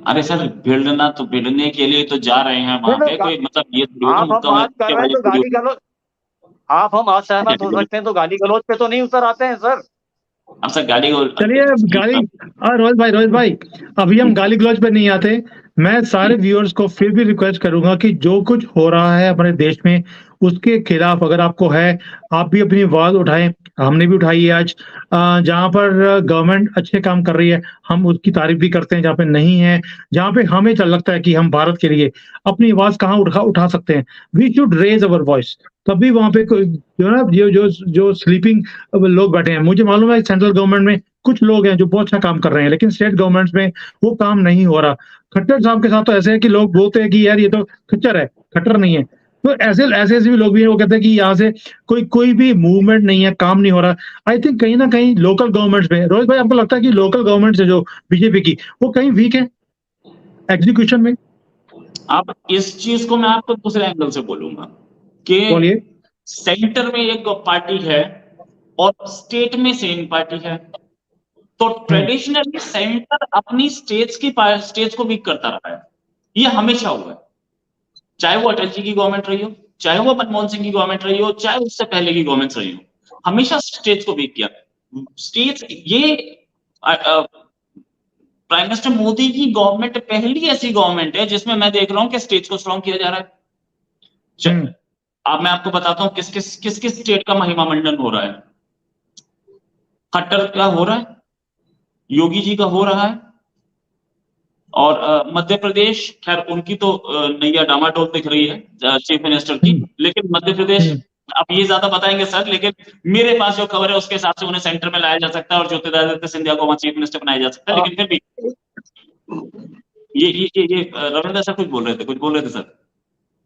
अरे सर, भिड़ना तो भिड़ने के लिए तो जा रहे हैं वहां पे, कोई मतलब ये आप हम बात कर रहे हैं तो गाली गलौज, आप हम असहमत हो सकते हैं तो गाली गलौज पे तो नहीं उतर आते हैं सर। अब सर गाली चलिए, गाली रोहित भाई, अभी हम गाली गलौज पे नहीं आते। मैं सारे व्यूअर्स को फिर भी रिक्वेस्ट करूंगा कि जो कुछ हो रहा है अपने देश में उसके खिलाफ अगर आपको है, आप भी अपनी आवाज उठाएं। हमने भी उठाई है आज। जहां पर गवर्नमेंट अच्छे काम कर रही है हम उसकी तारीफ भी करते हैं, जहां पे नहीं है, जहां पे हमें चल लगता है कि हम भारत के लिए अपनी आवाज कहाँ उठा उठा सकते हैं, we should raise our voice. तभी वहां पे जो ना जो जो जो स्लीपिंग लोग बैठे हैं, मुझे मालूम है सेंट्रल गवर्नमेंट में कुछ लोग हैं जो बहुत अच्छा काम कर रहे हैं, लेकिन स्टेट गवर्नमेंट्स में वो काम नहीं हो रहा। खट्टर साहब के साथ तो ऐसे है कि लोग बोलते हैं कि यार ये तो खच्चर है, खट्टर नहीं है। तो ऐसे ऐसे भी लोग भी हैं, वो कहते हैं कि यहाँ से कोई कोई भी मूवमेंट नहीं है, काम नहीं हो रहा। आई थिंक कहीं ना कहीं लोकल गवर्नमेंट्स में, रोहित भाई आपको लगता है कि लोकल गवर्नमेंट्स है जो बीजेपी की, वो कहीं वीक है एग्जीक्यूशन में? अब इस चीज को मैं आपको दूसरे एंगल से बोलूंगा कि बोलिए। सेंटर में एक पार्टी है और स्टेट में सेम पार्टी है, तो ट्रेडिशनली सेंटर अपनी स्टेट्स को वीक करता रहा है। ये हमेशा हुआ है, चाहे वो अटल जी की गवर्नमेंट रही हो, चाहे वो मनमोहन सिंह की गवर्नमेंट रही हो, चाहे उससे पहले की गवर्नमेंट रही हो, हमेशा स्टेट्स को वीक किया। स्टेट्स ये प्राइम मिनिस्टर मोदी की गवर्नमेंट पहली ऐसी गवर्नमेंट है जिसमें मैं देख रहा हूं कि स्टेट्स को स्ट्रॉन्ग किया जा रहा है। अब मैं आपको बताता हूं किस किस स्टेट का महिमा मंडन हो रहा है। खट्टर का हो रहा है, योगी जी का हो रहा है, और मध्य प्रदेश, खैर उनकी तो नैया डामाडोल दिख रही है चीफ मिनिस्टर की, लेकिन मध्य प्रदेश आप ये ज्यादा बताएंगे सर, लेकिन मेरे पास जो खबर है उसके हिसाब से उन्हें सेंटर में लाया जा सकता है और ज्योतिरादित्य सिंधिया को वहां चीफ मिनिस्टर बनाया जा सकता है। लेकिन फिर भी ये रविंद्र सर कुछ बोल रहे थे सर।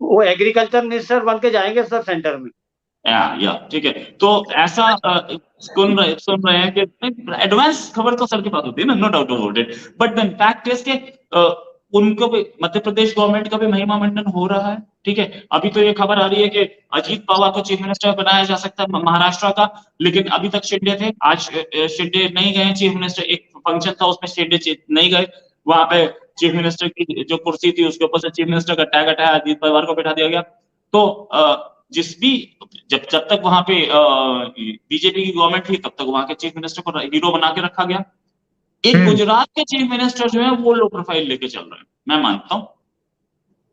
वो एग्रीकल्चर मिनिस्टर बन के जाएंगे सर सेंटर में। या ठीक है, तो ऐसा सुन रहे हैं कि एडवांस खबर तो सर के पास होती है ना, no doubt about it, but the fact is के उनको भी मध्य प्रदेश गवर्नमेंट का भी महिमा मंडन हो रहा है। ठीक है, अभी तो ये खबर आ रही है कि अजीत पवार को चीफ मिनिस्टर बनाया जा सकता है महाराष्ट्र का, लेकिन अभी तक शिंदे थे, आज शिंदे नहीं गए चीफ मिनिस्टर, एक फंक्शन था उसमें शिंदे नहीं गए, वहां पे चीफ मिनिस्टर की जो कुर्सी थी उसके ऊपर से चीफ मिनिस्टर का टैग हटाया, अजीत पवार को बैठा दिया गया। तो जब तक वहां पे बीजेपी की गवर्नमेंट थी तब तक वहां के चीफ मिनिस्टर को हीरो बना के रखा गया। एक गुजरात के चीफ मिनिस्टर जो है वो लो प्रोफाइल लेके चल रहे हैं, मैं मानता हूं,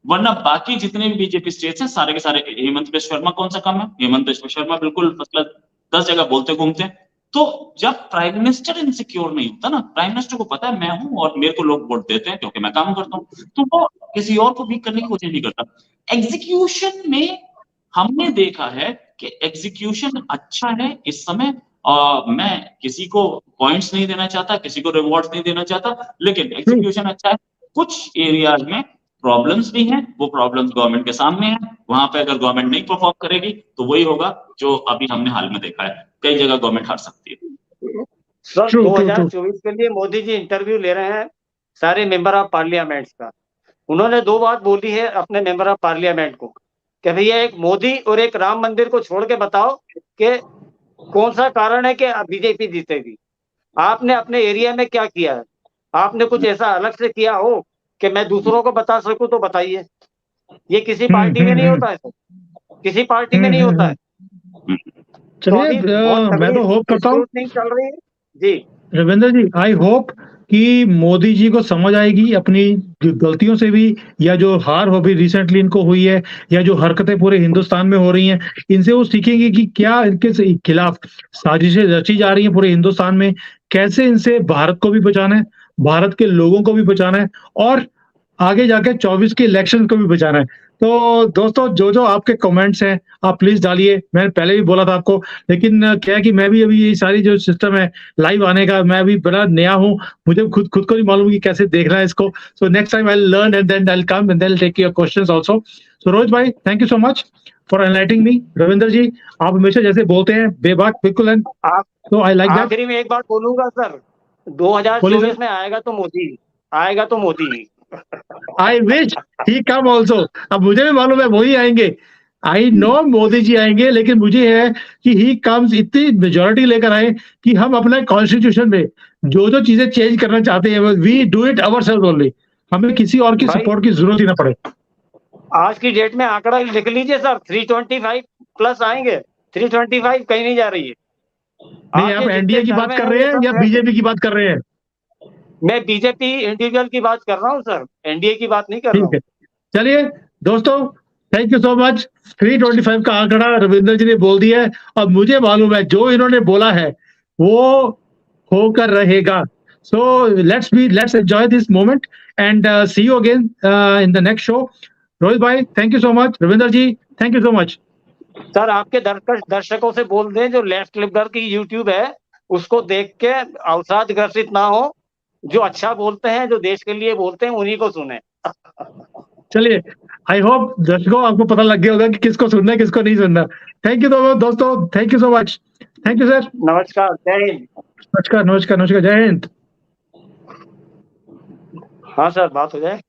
वरना बाकी जितने भी बीजेपी स्टेट्स हैं सारे के सारे, हेमंत बिश्व शर्मा कौन सा कम है, हेमंत बिश्व शर्मा बिल्कुल मतलब 10 जगह बोलते घूमते हैं। तो जब प्राइम मिनिस्टर इनसिक्योर नहीं होता ना, प्राइम मिनिस्टर को पता है मैं हूं और मेरे को लोग वोट देते हैं क्योंकि मैं काम करता हूं, तो वो किसी और को वीक करने की कोशिश नहीं करता। एग्जीक्यूशन में हमने देखा है कि एग्जीक्यूशन अच्छा है इस समय। मैं किसी को पॉइंट्स नहीं देना चाहता, किसी को रिवॉर्ड्स नहीं देना चाहता, लेकिन एग्जीक्यूशन अच्छा है। कुछ एरियाज में प्रॉब्लम्स भी हैं, वो प्रॉब्लम्स गवर्नमेंट के सामने है, वहां पे अगर गवर्नमेंट नहीं परफॉर्म करेगी तो वही होगा जो अभी हमने हाल में देखा है, कई जगह गवर्नमेंट हार सकती है। सर 2024 के लिए मोदी जी इंटरव्यू ले रहे हैं सारे मेंबर ऑफ पार्लियामेंट का। उन्होंने 2 बात बोली है अपने मेंबर ऑफ पार्लियामेंट को कि भैया एक मोदी और एक राम मंदिर को छोड़ के बताओ कि कौन सा कारण है कि बीजेपी जीतेगी। आपने अपने एरिया में क्या किया है, आपने कुछ ऐसा अलग से किया हो कि मैं दूसरों को बता सकूं तो बताइए। ये किसी पार्टी में नहीं होता है सर, किसी पार्टी में नहीं होता है। चलिए मैं तो होप करता हूँ चल रही है जी रविंद्र जी, आई होप कि मोदी जी को समझ आएगी अपनी गलतियों से भी, या जो हार हो भी रिसेंटली इनको हुई है, या जो हरकतें पूरे हिंदुस्तान में हो रही हैं, इनसे वो सीखेंगे कि क्या इनके खिलाफ साजिशें रची जा रही हैं पूरे हिंदुस्तान में, कैसे इनसे भारत को भी बचाना है, भारत के लोगों को भी बचाना है, और आगे जाके 24 के इलेक्शन को भी बचाना है। तो दोस्तों जो आपके कमेंट्स हैं आप प्लीज डालिए, मैंने पहले भी बोला था आपको, लेकिन क्या है कि मैं भी अभी ये सारी जो सिस्टम है लाइव आने का, मैं अभी बड़ा नया हूँ, मुझे खुद को नहीं मालूम कि कैसे देखना है इसको। So next time I learn and then I come and then take your questions also. So Rohit भाई thank you so much for enlightening me. Ravindra ji आप हमेशा जैसे बोलते हैं बेबाक बिल्कुल, एंड तो आई लाइक दैट। आखिरी में एक बात बोलूंगा सर, 2024 में आएगा तो मोदी, आएगा तो Modi. I wish he come also. अब मुझे भी मालूम है वही आएंगे, आई नो मोदी जी आएंगे, लेकिन मुझे है कि ही कम्स, इतनी मेजोरिटी लेकर आए कि हम अपने कॉन्स्टिट्यूशन में जो चीजें चेंज करना चाहते हैं we do it ourselves only, हमें किसी और की सपोर्ट की जरूरत ही ना पड़े। आज की डेट में आंकड़ा लिख लीजिए सर, 325 प्लस आएंगे, 325 कहीं नहीं जा रही है। नहीं आप एनडीए की बात कर रहे हैं या बीजेपी की बात कर रहे हैं? मैं बीजेपी इंडिविजुअल की बात कर रहा हूँ सर, एनडीए की बात नहीं कर रहा ठीक है, हूँ। चलिए दोस्तों, थैंक यू सो मच। 325 का आंकड़ा रविंद्र जी ने बोल दिया है और मुझे मालूम है जो इन्होंने बोला है वो होकर रहेगा। So let's enjoy this moment and see you again in the next show. Rohit भाई thank you so much, Ravindra ji thank you so much. Sir आपके दर्शकों से बोल दें जो लेफ्ट लिबरल की यूट्यूब है उसको देख के अवसाद ग्रसित ना हो, जो अच्छा बोलते हैं, जो देश के लिए बोलते हैं, उन्हीं को सुने। चलिए, आई होप दर्शकों आपको पता लग गया होगा कि किसको सुनना है किसको नहीं सुनना। थैंक यू दोस्तों, thank you so much, thank you sir. नमस्कार, जय हिंद। नमस्कार नमस्कार नमस्कार, जय हिंद। हाँ सर, बात हो जाए।